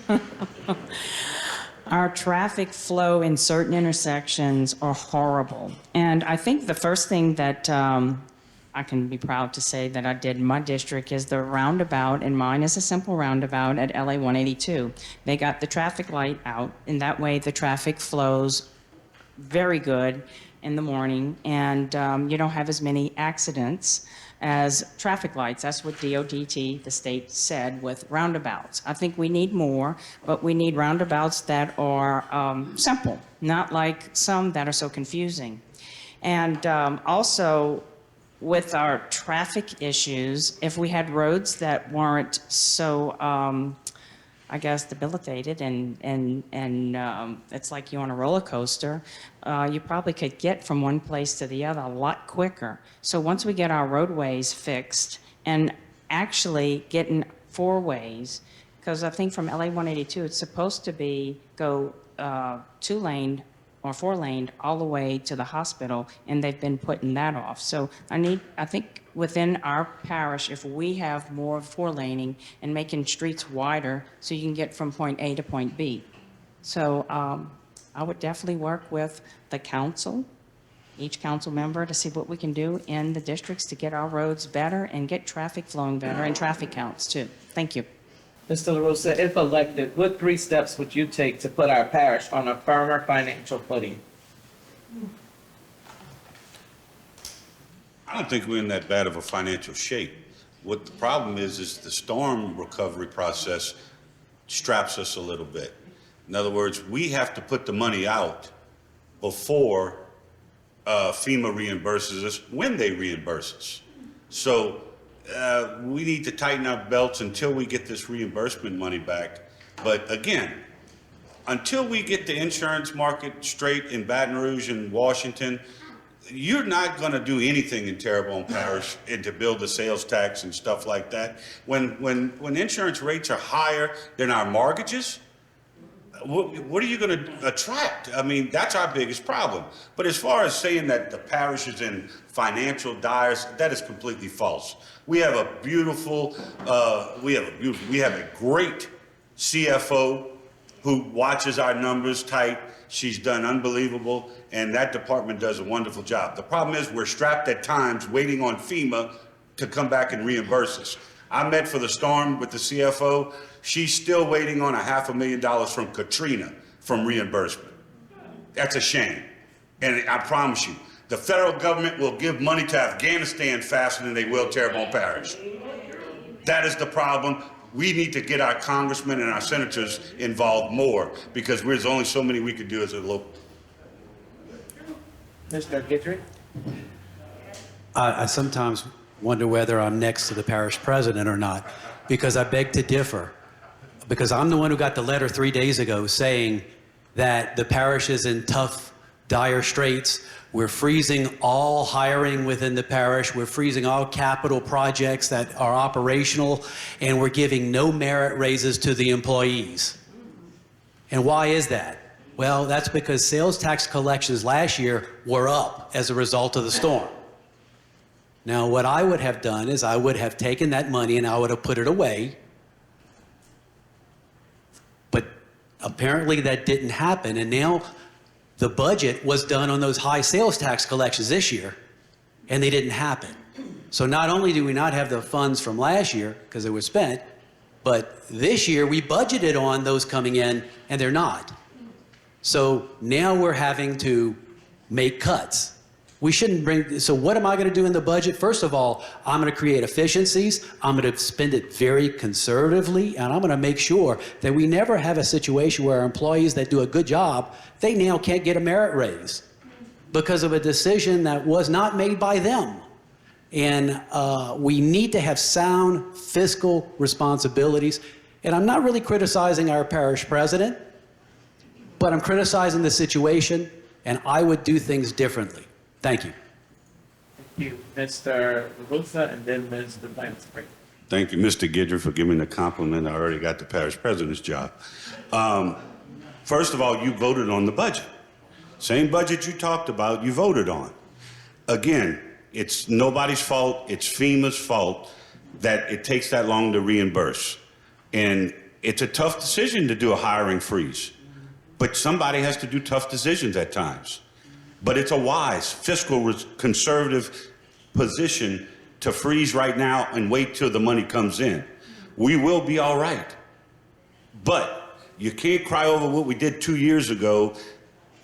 Our traffic flow in certain intersections are horrible. And I think the first thing that I can be proud to say that I did in my district is the roundabout, and mine is a simple roundabout at LA 182. They got the traffic light out, and that way the traffic flows very good in the morning, and you don't have as many accidents as traffic lights. That's what DOT, the state, said with roundabouts. I think we need more, but we need roundabouts that are simple, not like some that are so confusing. And also, with our traffic issues, if we had roads that weren't so, I guess, debilitated and it's like you're on a roller coaster, you probably could get from one place to the other a lot quicker. So once we get our roadways fixed and actually getting 4 ways, because I think from LA 182, it's supposed to be go 2-lane or 4-lane all the way to the hospital, and they've been putting that off. So I think within our parish, if we have more 4-laning and making streets wider so you can get from point A to point B. So I would definitely work with the council, each council member, to see what we can do in the districts to get our roads better and get traffic flowing better and traffic counts too. Thank you. Mr. LaRosa, if elected, what 3 steps would you take to put our parish on a firmer financial footing? I don't think we're in that bad of a financial shape. What the problem is the storm recovery process straps us a little bit. In other words, we have to put the money out before FEMA reimburses us when they reimburse us. So we need to tighten our belts until we get this reimbursement money back. But again, until we get the insurance market straight in Baton Rouge and Washington, you're not going to do anything in Terrebonne Parish and to build the sales tax and stuff like that. When insurance rates are higher than our mortgages, what are you going to attract? I mean, that's our biggest problem. But as far as saying that the parish is in financial dire, that is completely false. We have a beautiful, we have a great CFO who watches our numbers tight. She's done unbelievable, and that department does a wonderful job. The problem is we're strapped at times waiting on FEMA to come back and reimburse us. I met for the storm with the CFO. She's still waiting on $500,000 from Katrina from reimbursement. That's a shame. And I promise you, the federal government will give money to Afghanistan faster than they will Terrebonne Parish. That is the problem. We need to get our congressmen and our senators involved more because there's only so many we could do as a local. Mr. Guidry? I sometimes wonder whether I'm next to the parish president or not, because I beg to differ. Because I'm the one who got the letter 3 days ago saying that the parish is in tough, dire straits. We're freezing all hiring within the parish. We're freezing all capital projects that are operational, and we're giving no merit raises to the employees. And why is that? Well, that's because sales tax collections last year were up as a result of the storm. Now, what I would have done is I would have taken that money and I would have put it away. But apparently that didn't happen, and now the budget was done on those high sales tax collections this year, and they didn't happen. So not only do we not have the funds from last year because they were spent, but this year we budgeted on those coming in, and they're not. So now we're having to make cuts. We shouldn't bring, so what am I going to do in the budget? First of all, I'm going to create efficiencies. I'm going to spend it very conservatively, and I'm going to make sure that we never have a situation where employees that do a good job, they now can't get a merit raise because of a decision that was not made by them. And we need to have sound fiscal responsibilities. And I'm not really criticizing our parish president, but I'm criticizing the situation, and I would do things differently. Thank you. Thank you, Mr. LaRosa, and then Mr. Lansbury. Thank you, Mr. Guidry, for giving me the compliment. I already got the parish president's job. First of all, you voted on the budget. Same budget you talked about, you voted on. Again, it's nobody's fault. It's FEMA's fault that it takes that long to reimburse. And it's a tough decision to do a hiring freeze. But somebody has to do tough decisions at times. But it's a wise, fiscal, conservative position to freeze right now and wait till the money comes in. We will be all right. But you can't cry over what we did 2 years ago,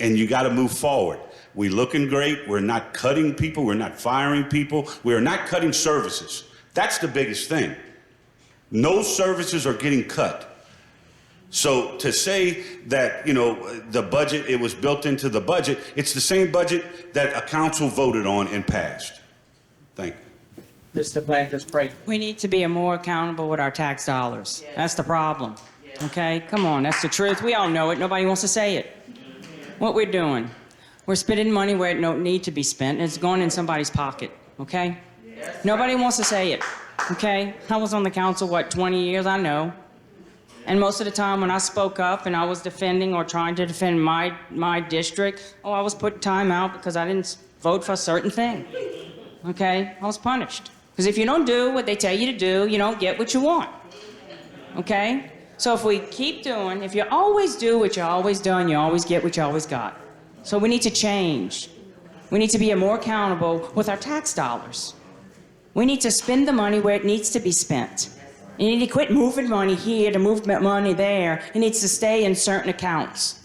and you got to move forward. We're looking great. We're not cutting people. We're not firing people. We're not cutting services. That's the biggest thing. No services are getting cut. So to say that, the budget, it was built into the budget, it's the same budget that a council voted on and passed. Thank you. Mr. Blanchard's break. We need to be more accountable with our tax dollars. That's the problem. Okay? Come on, that's the truth. We all know it. Nobody wants to say it. What we're doing, we're spending money where it don't need to be spent, and it's going in somebody's pocket. Okay? Nobody wants to say it. Okay? I was on the council, 20 years? I know. And most of the time when I spoke up and I was defending or trying to defend my district, I was put time out because I didn't vote for a certain thing. Okay? I was punished. Because if you don't do what they tell you to do, you don't get what you want. Okay? So if we keep doing, if you always do what you always done, you always get what you always got. So we need to change. We need to be more accountable with our tax dollars. We need to spend the money where it needs to be spent. You need to quit moving money here to move money there. It needs to stay in certain accounts.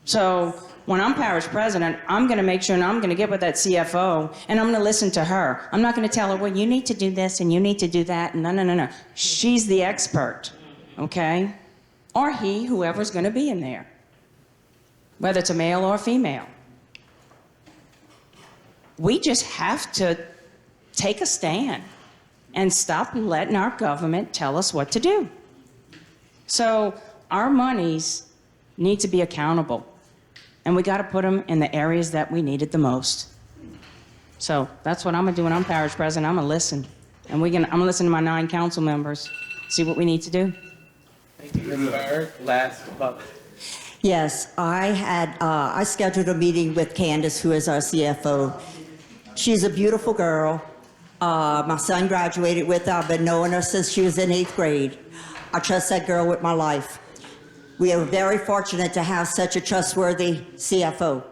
So when I'm parish president, I'm going to make sure, and I'm going to get with that CFO, and I'm going to listen to her. I'm not going to tell her, well, you need to do this and you need to do that. No. She's the expert, okay? Or he, whoever's going to be in there, whether it's a male or a female. We just have to take a stand and stop letting our government tell us what to do. So our monies need to be accountable, and we got to put them in the areas that we need it the most. So that's what I'm gonna do when I'm parish president. I'm gonna listen, and I'm gonna listen to my 9 council members, see what we need to do. Thank you, Ms. Bird. Last but Yes, I scheduled a meeting with Candace, who is our CFO. She's a beautiful girl. My son graduated with her. I've been knowing her since she was in 8th grade. I trust that girl with my life. We are very fortunate to have such a trustworthy CFO.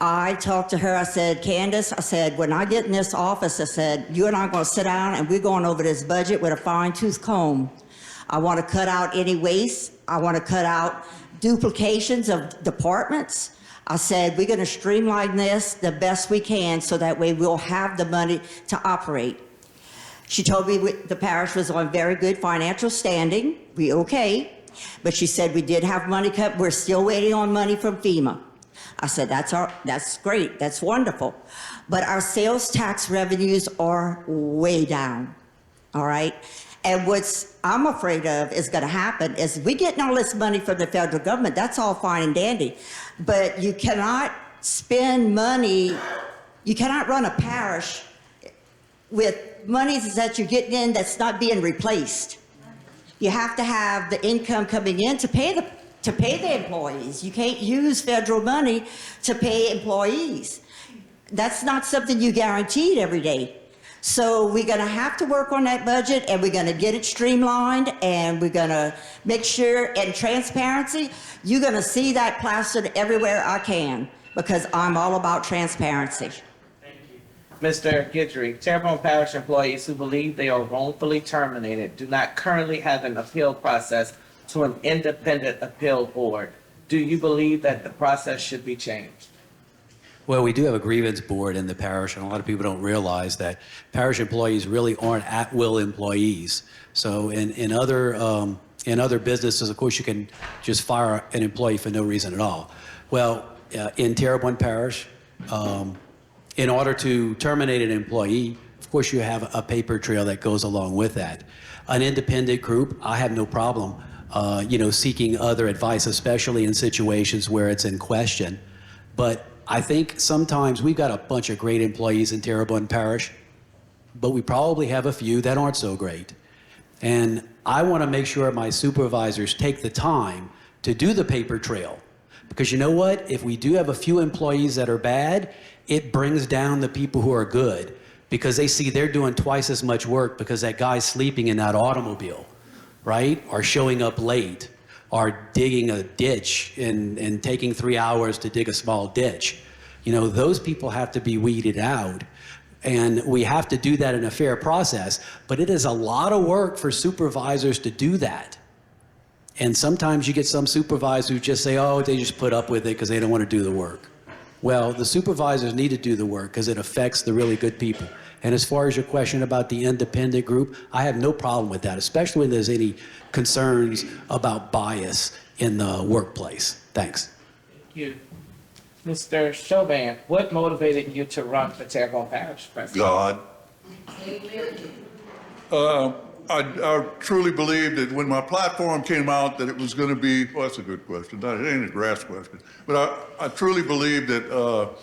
I talked to her, I said, Candace, I said, when I get in this office, I said, you and I are going to sit down and we're going over this budget with a fine-tooth comb. I want to cut out any waste. I want to cut out duplications of departments. I said, we're going to streamline this the best we can so that way we'll have the money to operate. She told me the parish was on very good financial standing. We okay. But she said we did have money cut. We're still waiting on money from FEMA. I said, that's great. That's wonderful. But our sales tax revenues are way down. All right? And what's I'm afraid of is going to happen is we getting all this money from the federal government. That's all fine and dandy. But you cannot spend money, you cannot run a parish with monies that you're getting in that's not being replaced. You have to have the income coming in to pay the employees. You can't use federal money to pay employees. That's not something you guaranteed every day. So we're going to have to work on that budget, and we're going to get it streamlined, and we're going to make sure, and transparency, you're going to see that plastered everywhere I can, because I'm all about transparency. Mr. Guidry, Terrebonne Parish employees who believe they are wrongfully terminated do not currently have an appeal process to an independent appeal board. Do you believe that the process should be changed? Well, we do have a grievance board in the parish, and a lot of people don't realize that parish employees really aren't at-will employees. So in other businesses, of course, you can just fire an employee for no reason at all. Well, in Terrebonne Parish, in order to terminate an employee, of course, you have a paper trail that goes along with that. An independent group, I have no problem, seeking other advice, especially in situations where it's in question. But I think sometimes we've got a bunch of great employees in Terrebonne Parish, but we probably have a few that aren't so great. And I want to make sure my supervisors take the time to do the paper trail. Because you know what? If we do have a few employees that are bad, it brings down the people who are good, because they see they're doing twice as much work because that guy's sleeping in that automobile. right? Or showing up late, or digging a ditch and taking 3 hours to dig a small ditch. You know, those people have to be weeded out. And we have to do that in a fair process, but it is a lot of work for supervisors to do that. And sometimes you get some supervisors who just say, oh, they just put up with it because they don't want to do the work. Well, the supervisors need to do the work because it affects the really good people. And as far as your question about the independent group, I have no problem with that, especially when there's any concerns about bias in the workplace. Thanks. Thank you. Mr. Chauvin, what motivated you to run for Terrebonne Parish President? God. I truly believe that when my platform came out that it was going to be, well, that's a good question. It ain't a grass question. But I truly believe that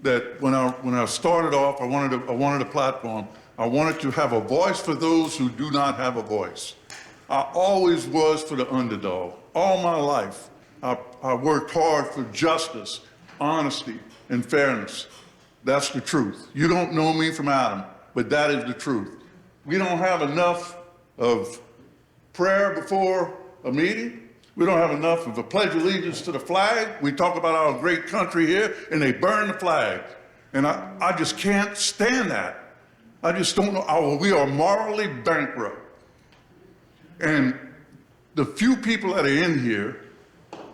that when I started off, I wanted a platform. I wanted to have a voice for those who do not have a voice. I always was for the underdog. All my life, I worked hard for justice, honesty, and fairness. That's the truth. You don't know me from Adam, but that is the truth. We don't have enough of prayer before a meeting. We don't have enough of a pledge of allegiance to the flag. We talk about our great country here, and they burn the flag. And I just can't stand that. I just don't know. We are morally bankrupt. And the few people that are in here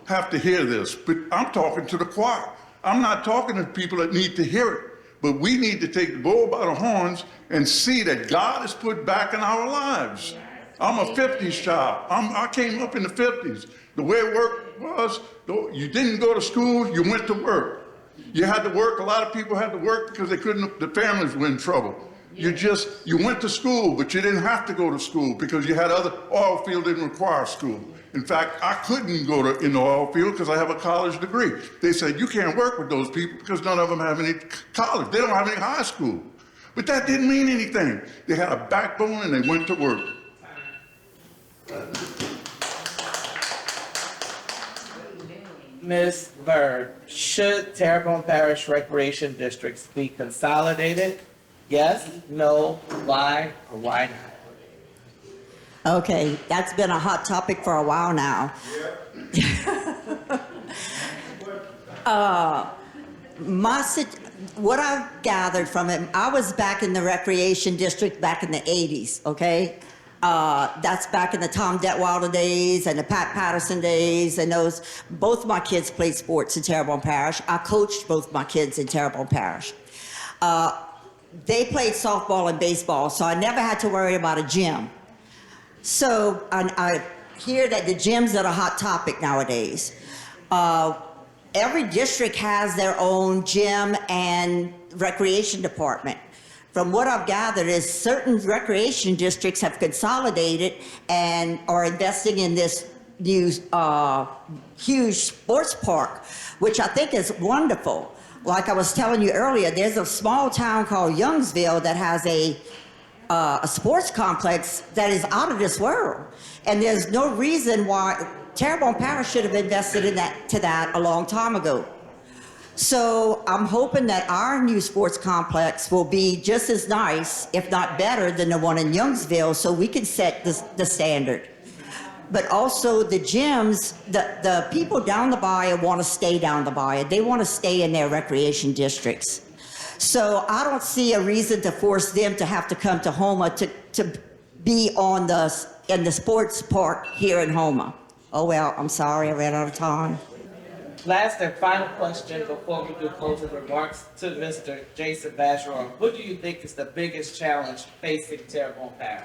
have to hear this, but I'm talking to the choir. I'm not talking to people that need to hear it, but we need to take the bull by the horns and see that God is put back in our lives. I'm a 50s child. I came up in the 50s. The way work was, you didn't go to school, you went to work. You had to work, a lot of people had to work because they couldn't, the families were in trouble. You went to school, but you didn't have to go to school because you had other, oil field didn't require school. In fact, I couldn't go in the oil field because I have a college degree. They said, you can't work with those people because none of them have any college. They don't have any high school. But that didn't mean anything. They had a backbone and they went to work. Ms. Bird, should Terrebonne Parish recreation districts be consolidated? Yes, no, why, or why not? Okay, that's been a hot topic for a while now. What I've gathered from it, I was back in the recreation district back in the 80s, okay? That's back in the Tom Detwilder days and the Pat Patterson days, and those, both my kids played sports in Terrebonne Parish. I coached both my kids in Terrebonne Parish. They played softball and baseball, so I never had to worry about a gym. So I hear that the gyms are a hot topic nowadays. Every district has their own gym and recreation department. From what I've gathered is certain recreation districts have consolidated and are investing in this new huge sports park, which I think is wonderful. Like I was telling you earlier, there's a small town called Youngsville that has a sports complex that is out of this world. And there's no reason why Terrebonne Parish should have invested in that a long time ago. So I'm hoping that our new sports complex will be just as nice, if not better, than the one in Youngsville, so we can set the standard. But also the gyms, the people down the bayou want to stay down the bayou. They want to stay in their recreation districts. So I don't see a reason to force them to have to come to Houma to be in the sports park here in Houma. Oh well, I'm sorry, I ran out of time. Last and final question before we do closing remarks to Mr. Jason Bacheron. What do you think is the biggest challenge facing Terrebonne Parish?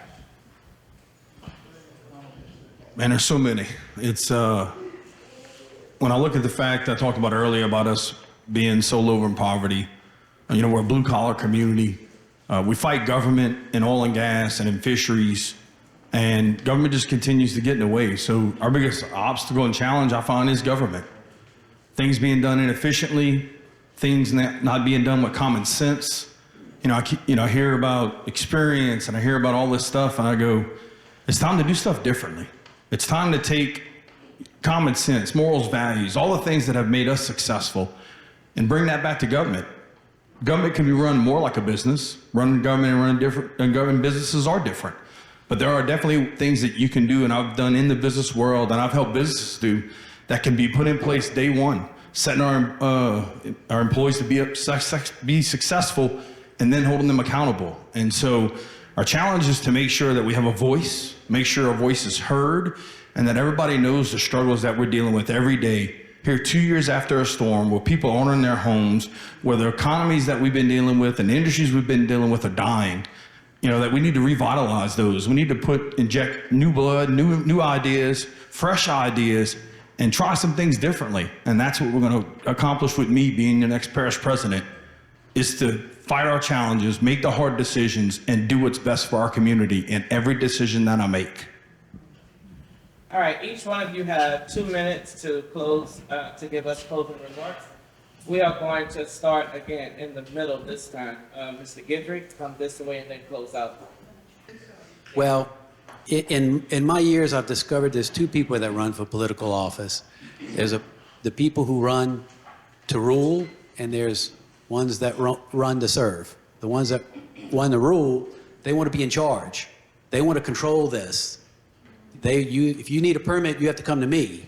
Man, there's so many. It's, when I look at the fact I talked about earlier about us being so low in poverty, you know, we're a blue collar community. We fight government in oil and gas and in fisheries, and government just continues to get in the way. So our biggest obstacle and challenge I find is government. Things being done inefficiently, things not being done with common sense. You know, I hear about experience and I hear about all this stuff and I go, it's time to do stuff differently. It's time to take common sense, morals, values, all the things that have made us successful and bring that back to government. Government can be run more like a business. Running government and running different, and government businesses are different. But there are definitely things that you can do, and I've done in the business world, and I've helped businesses do, that can be put in place day one, setting our employees to be successful, and then holding them accountable. And so our challenge is to make sure that we have a voice, make sure our voice is heard, and that everybody knows the struggles that we're dealing with every day. Here 2 years after a storm, where people aren't in their homes, where the economies that we've been dealing with and the industries we've been dealing with are dying, that we need to revitalize those. We need to inject new blood, new ideas, fresh ideas, and try some things differently. And that's what we're going to accomplish with me being the next parish president, is to fight our challenges, make the hard decisions, and do what's best for our community in every decision that I make. All right, each one of you have 2 minutes to close, to give us closing remarks. We are going to start again in the middle this time. Mr. Guidry, come this way and then close out. Well, in my years, I've discovered there's two people that run for political office. There's the people who run to rule, and there's ones that run to serve. The ones that run to rule, they want to be in charge. They want to control this. If you need a permit, you have to come to me.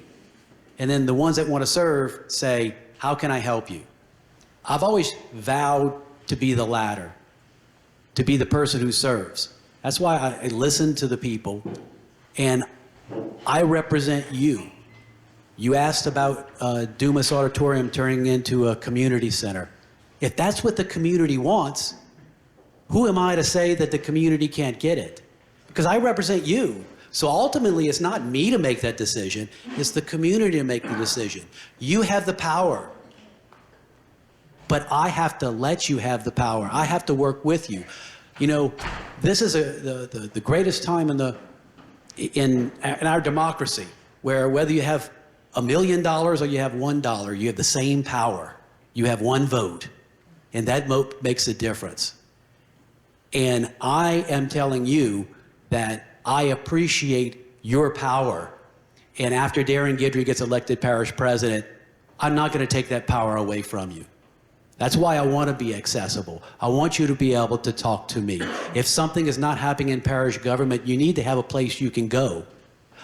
And then the ones that want to serve say, how can I help you? I've always vowed to be the latter, to be the person who serves. That's why I listen to the people, and I represent you. You asked about Dumas Auditorium turning into a community center. If that's what the community wants, who am I to say that the community can't get it? Because I represent you. So ultimately, it's not me to make that decision. It's the community to make the decision. You have the power. But I have to let you have the power. I have to work with you. This is the greatest time in our democracy, where whether you have $1 million or you have $1, you have the same power. You have one vote. And that vote makes a difference. And I am telling you that I appreciate your power. And after Darren Guidry gets elected parish president, I'm not going to take that power away from you. That's why I want to be accessible. I want you to be able to talk to me. If something is not happening in parish government, you need to have a place you can go.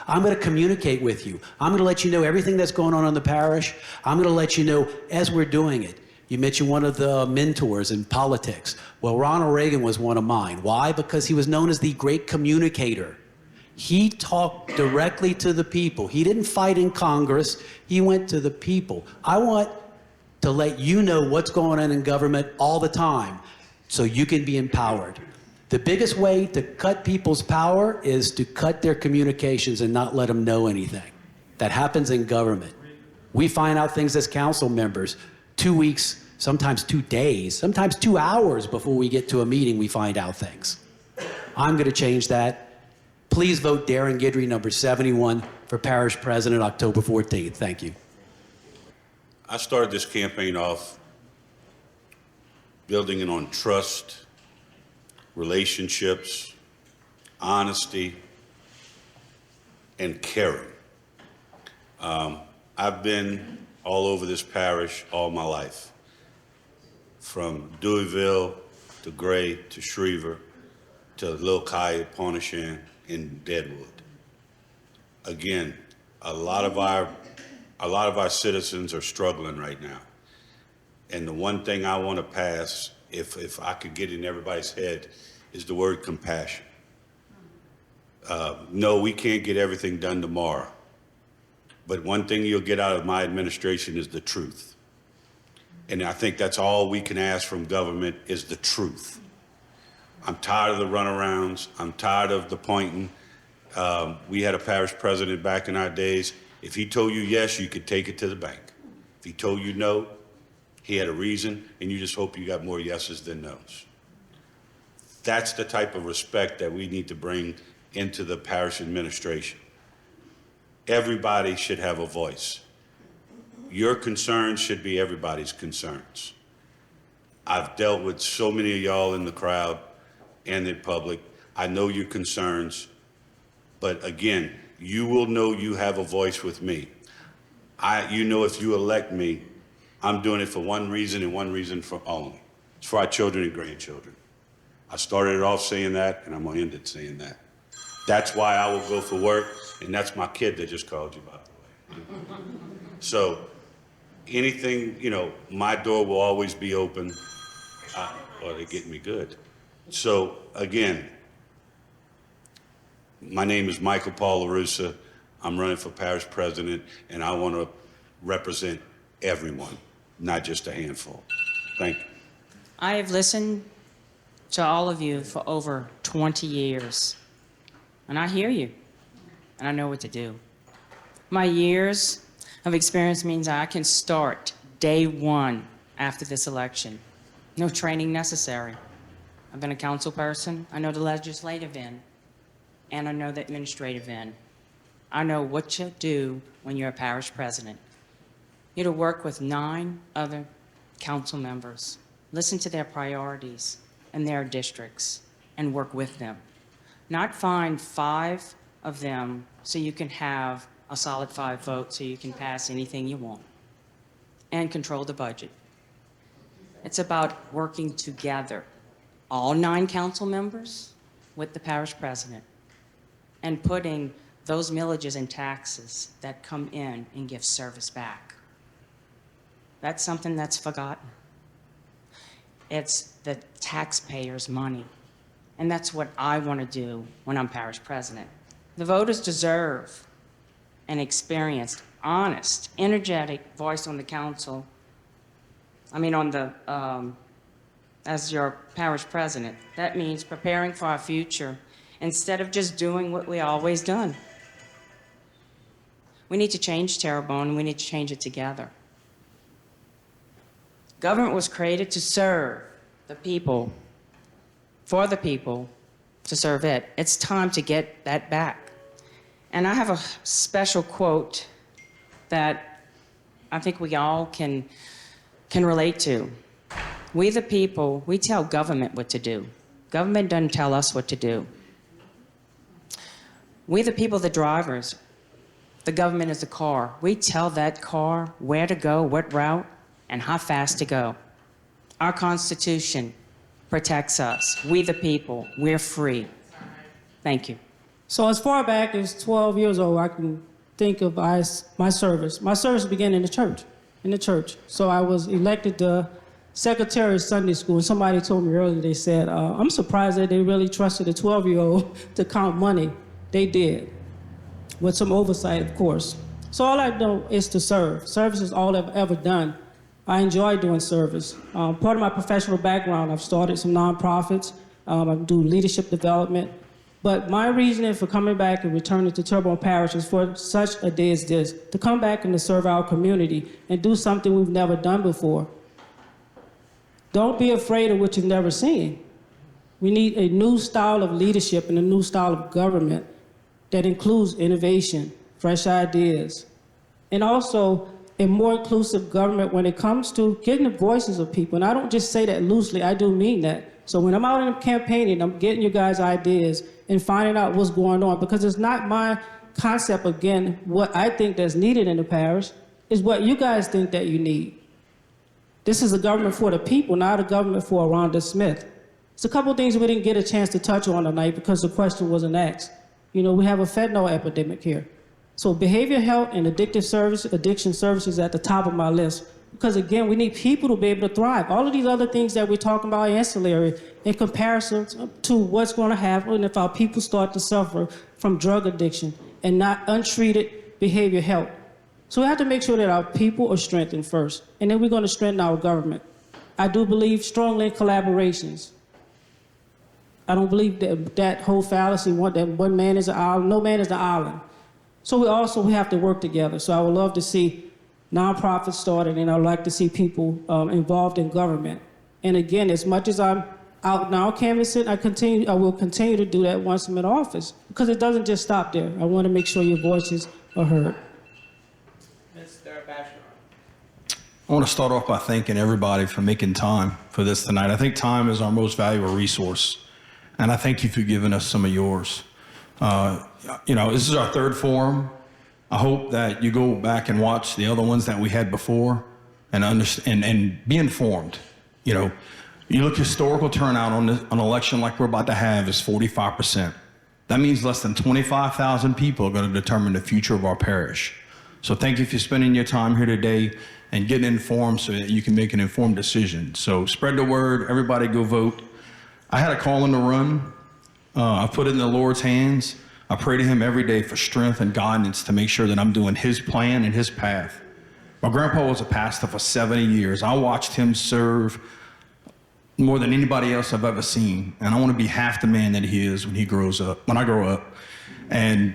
I'm going to communicate with you. I'm going to let you know everything that's going on in the parish. I'm going to let you know as we're doing it. You mentioned one of the mentors in politics. Well, Ronald Reagan was one of mine. Why? Because he was known as the great communicator. He talked directly to the people. He didn't fight in Congress. He went to the people. I want to let you know what's going on in government all the time so you can be empowered. The biggest way to cut people's power is to cut their communications and not let them know anything. That happens in government. We find out things as council members 2 weeks, sometimes 2 days, sometimes 2 hours before we get to a meeting, we find out things. I'm going to change that. Please vote Darren Guidry, number 71, for parish president, October 14th. Thank you. I started this campaign off building it on trust, relationships, honesty, and caring. I've been all over this parish all my life, from Deweyville to Gray to Shriever to Lil Kai, Pontchartrain, and Deadwood. Again, a lot of our citizens are struggling right now. And the one thing I want to pass, if I could get in everybody's head, is the word compassion. No, we can't get everything done tomorrow. But one thing you'll get out of my administration is the truth. And I think that's all we can ask from government is the truth. I'm tired of the runarounds. I'm tired of the pointing. We had a parish president back in our days. If he told you yes, you could take it to the bank. If he told you no, he had a reason, and you just hope you got more yeses than nos. That's the type of respect that we need to bring into the parish administration. Everybody should have a voice. Your concerns should be everybody's concerns. I've dealt with so many of y'all in the crowd and in public. I know your concerns, but again, you will know you have a voice with me. You know if you elect me, I'm doing it for one reason and one reason for only. It's for our children and grandchildren. I started it off saying that, and I'm going to end it saying that. That's why I will go for work, and that's my kid that just called you, by the way. So anything, my door will always be open. Or they're getting me good. So again, my name is Michael Paul LaRussa. I'm running for parish president, and I want to represent everyone, not just a handful. Thank you. I have listened to all of you for over 20 years, and I hear you, and I know what to do. My years of experience means I can start day one after this election. No training necessary. I've been a council person. I know the legislative end, and I know the administrative end. I know what you do when you're a parish president. You're to work with 9 other council members, listen to their priorities and their districts, and work with them. Not find 5 of them so you can have a solid 5 votes so you can pass anything you want, and control the budget. It's about working together, all 9 council members with the parish president, and putting those millages and taxes that come in and give service back. That's something that's forgotten. It's the taxpayers' money, and that's what I want to do when I'm parish president. The voters deserve an experienced, honest, energetic voice on the council. As your parish president. That means preparing for our future instead of just doing what we always done. We need to change Terrebonne, and we need to change it together. Government was created to serve the people, for the people, to serve it. It's time to get that back. And I have a special quote that I think we all can relate to. We the people, we tell government what to do. Government doesn't tell us what to do. We the people, the drivers, the government is the car. We tell that car where to go, what route, and how fast to go. Our Constitution protects us. We the people, we're free. Thank you. So as far back as 12 years old, I can think of my service. My service began in the church. So I was elected the secretary of Sunday school, and somebody told me earlier, they said, I'm surprised that they really trusted a 12-year-old to count money. They did, with some oversight, of course. So all I know is to serve. Service is all I've ever done. I enjoy doing service. Part of my professional background, I've started some nonprofits. I do leadership development. But my reasoning for coming back and returning to Terrebonne Parish is for such a day as this, to come back and to serve our community and do something we've never done before. Don't be afraid of what you've never seen. We need a new style of leadership and a new style of government that includes innovation, fresh ideas, and also a more inclusive government when it comes to getting the voices of people. And I don't just say that loosely, I do mean that. So when I'm out in campaigning, I'm getting you guys' ideas and finding out what's going on, because it's not my concept, again, what I think that's needed in the parish, is what you guys think that you need. This is a government for the people, not a government for Rhonda Smith. It's a couple things we didn't get a chance to touch on tonight because the question wasn't asked. We have a fentanyl epidemic here. So behavioral health and addiction services at the top of my list. Because again, we need people to be able to thrive. All of these other things that we're talking about are ancillary in comparison to what's going to happen if our people start to suffer from drug addiction and not untreated behavioral health. So we have to make sure that our people are strengthened first, and then we're going to strengthen our government. I do believe strongly in collaborations. I don't believe that whole fallacy, that one man is an island, no man is an island. So we have to work together. So I would love to see nonprofits started, and I would like to see people involved in government. And again, as much as I'm out now canvassing, I will continue to do that once I'm in office, because it doesn't just stop there. I want to make sure your voices are heard. I want to start off by thanking everybody for making time for this tonight. I think time is our most valuable resource, and I thank you for giving us some of yours. This is our 3rd forum. I hope that you go back and watch the other ones that we had before and understand and be informed. You look historical turnout on an election like we're about to have is 45%. That means less than 25,000 people are going to determine the future of our parish. So thank you for spending your time here today and getting informed so that you can make an informed decision. So spread the word, everybody go vote. I had a calling to run. I put it in the Lord's hands. I pray to him every day for strength and guidance to make sure that I'm doing his plan and his path. My grandpa was a pastor for 70 years. I watched him serve more than anybody else I've ever seen. And I want to be half the man that he is when I grow up. And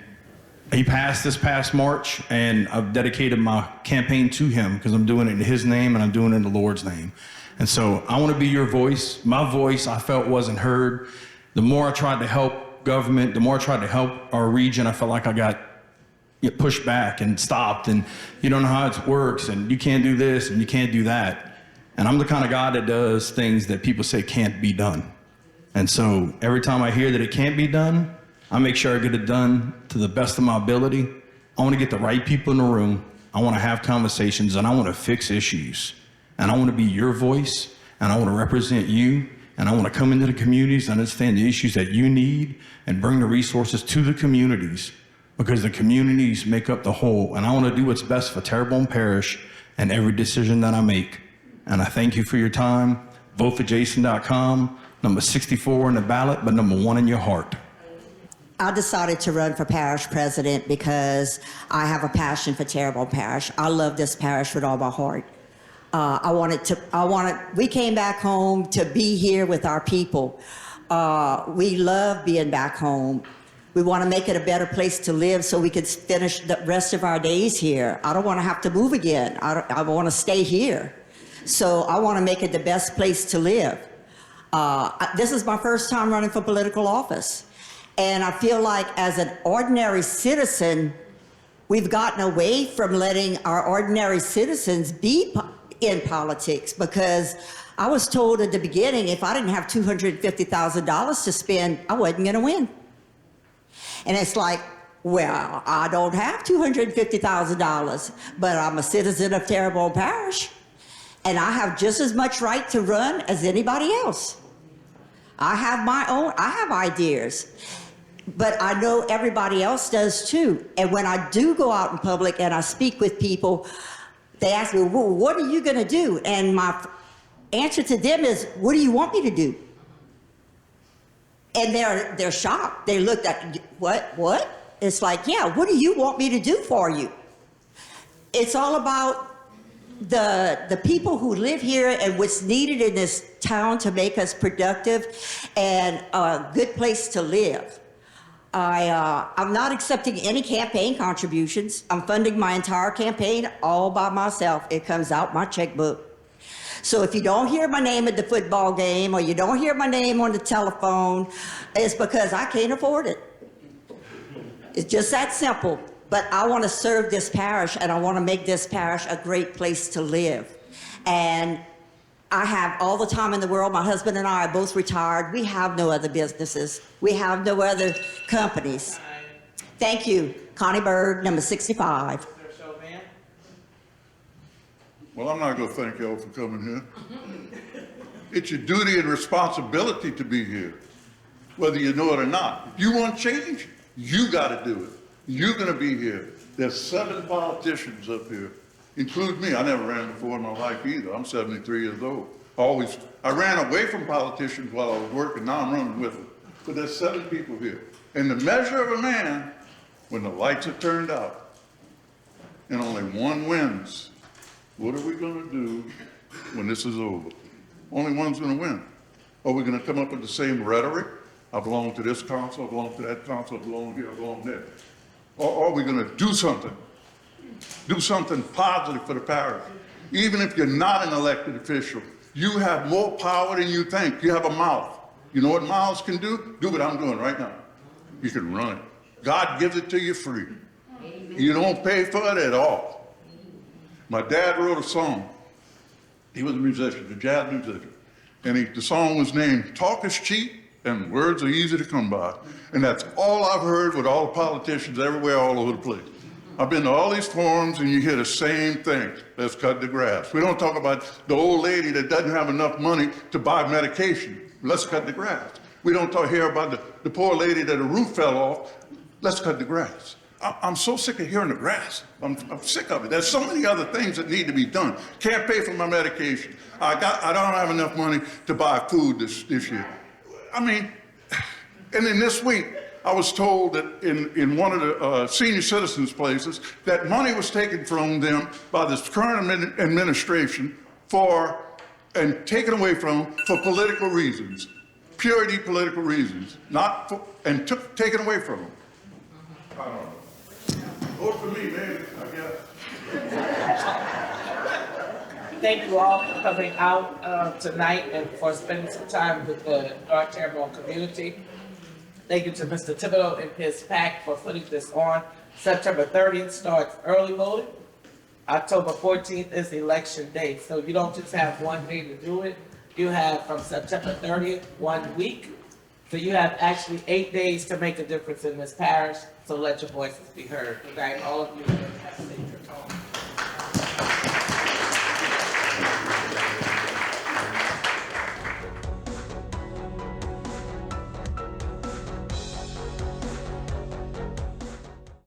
he passed this past March, and I've dedicated my campaign to him because I'm doing it in his name and I'm doing it in the Lord's name. And so I want to be your voice. My voice I felt wasn't heard. The more I tried to help government, the more I tried to help our region, I felt like I got pushed back and stopped, and you don't know how it works, and you can't do this and you can't do that. And I'm the kind of guy that does things that people say can't be done. And so every time I hear that it can't be done, I make sure I get it done to the best of my ability. I want to get the right people in the room. I want to have conversations, and I want to fix issues. And I want to be your voice, and I want to represent you, and I want to come into the communities and understand the issues that you need and bring the resources to the communities, because the communities make up the whole. And I want to do what's best for Terrebonne Parish and every decision that I make. And I thank you for your time. Vote for Jason.com, number 64 in the ballot, but number 1 in your heart. I decided to run for parish president because I have a passion for Terrebonne Parish. I love this parish with all my heart. We came back home to be here with our people. We love being back home. We want to make it a better place to live so we could finish the rest of our days here. I don't want to have to move again. I want to stay here. So I want to make it the best place to live. This is my first time running for political office. And I feel like as an ordinary citizen, we've gotten away from letting our ordinary citizens be in politics, because I was told at the beginning if I didn't have $250,000 to spend, I wasn't going to win. And it's like, well, I don't have $250,000, but I'm a citizen of Terrebonne Parish, and I have just as much right to run as anybody else. I have ideas, but I know everybody else does too. And when I do go out in public and I speak with people, they ask me, well, what are you going to do? And my answer to them is, what do you want me to do? And they're shocked. They looked at, what? It's like, yeah, what do you want me to do for you? It's all about the people who live here and what's needed in this town to make us productive and a good place to live. I'm not accepting any campaign contributions. I'm funding my entire campaign all by myself. It comes out my checkbook. So if you don't hear my name at the football game or you don't hear my name on the telephone, it's because I can't afford it. It's just that simple. But I want to serve this parish, and I want to make this parish a great place to live. And I have all the time in the world. My husband and I are both retired. We have no other businesses. We have no other companies. Thank you. Connie Bird, number 65. Well, I'm not going to thank y'all for coming here. It's your duty and responsibility to be here, whether you know it or not. If you want change, you got to do it. You're going to be here. There's 7 politicians up here, include me. I never ran before in my life either. I'm 73 years old. I ran away from politicians while I was working. Now I'm running with them. But there's 7 people here. And the measure of a man, when the lights are turned out and only one wins, what are we going to do when this is over? Only one's going to win. Are we going to come up with the same rhetoric? I belong to this council, I belong to that council, I belong here, I belong there. Or are we going to do something? Do something positive for the parish. Even if you're not an elected official, you have more power than you think. You have a mouth. You know what mouths can do? Do what I'm doing right now. You can run it. God gives it to you free. Amen. You don't pay for it at all. My dad wrote a song. He was a musician, a jazz musician. And the song was named Talk is Cheap and Words Are Easy to Come By. And that's all I've heard with all the politicians everywhere, all over the place. I've been to all these forums and you hear the same thing. Let's cut the grass. We don't talk about the old lady that doesn't have enough money to buy medication. Let's cut the grass. We don't hear about the poor lady that the roof fell off. Let's cut the grass. I'm so sick of hearing the grass. I'm sick of it. There's so many other things that need to be done. Can't pay for my medication. I don't have enough money to buy food this year. I mean, and then this week, I was told that in one of the senior citizens' places, that money was taken from them by this current administration and taken away from them for political reasons, purely political reasons, taken away from them. I don't know. Vote for me, man, I guess. Thank you all for coming out tonight and for spending some time with the North Terrebonne community. Thank you to Mr. Thibodeau and his PAC for putting this on. September 30th starts early voting. October 14th is election day. So you don't just have one day to do it. You have from September 30th, 1 week. So you have actually 8 days to make a difference in this parish. So let your voices be heard. Okay, all of you have a safe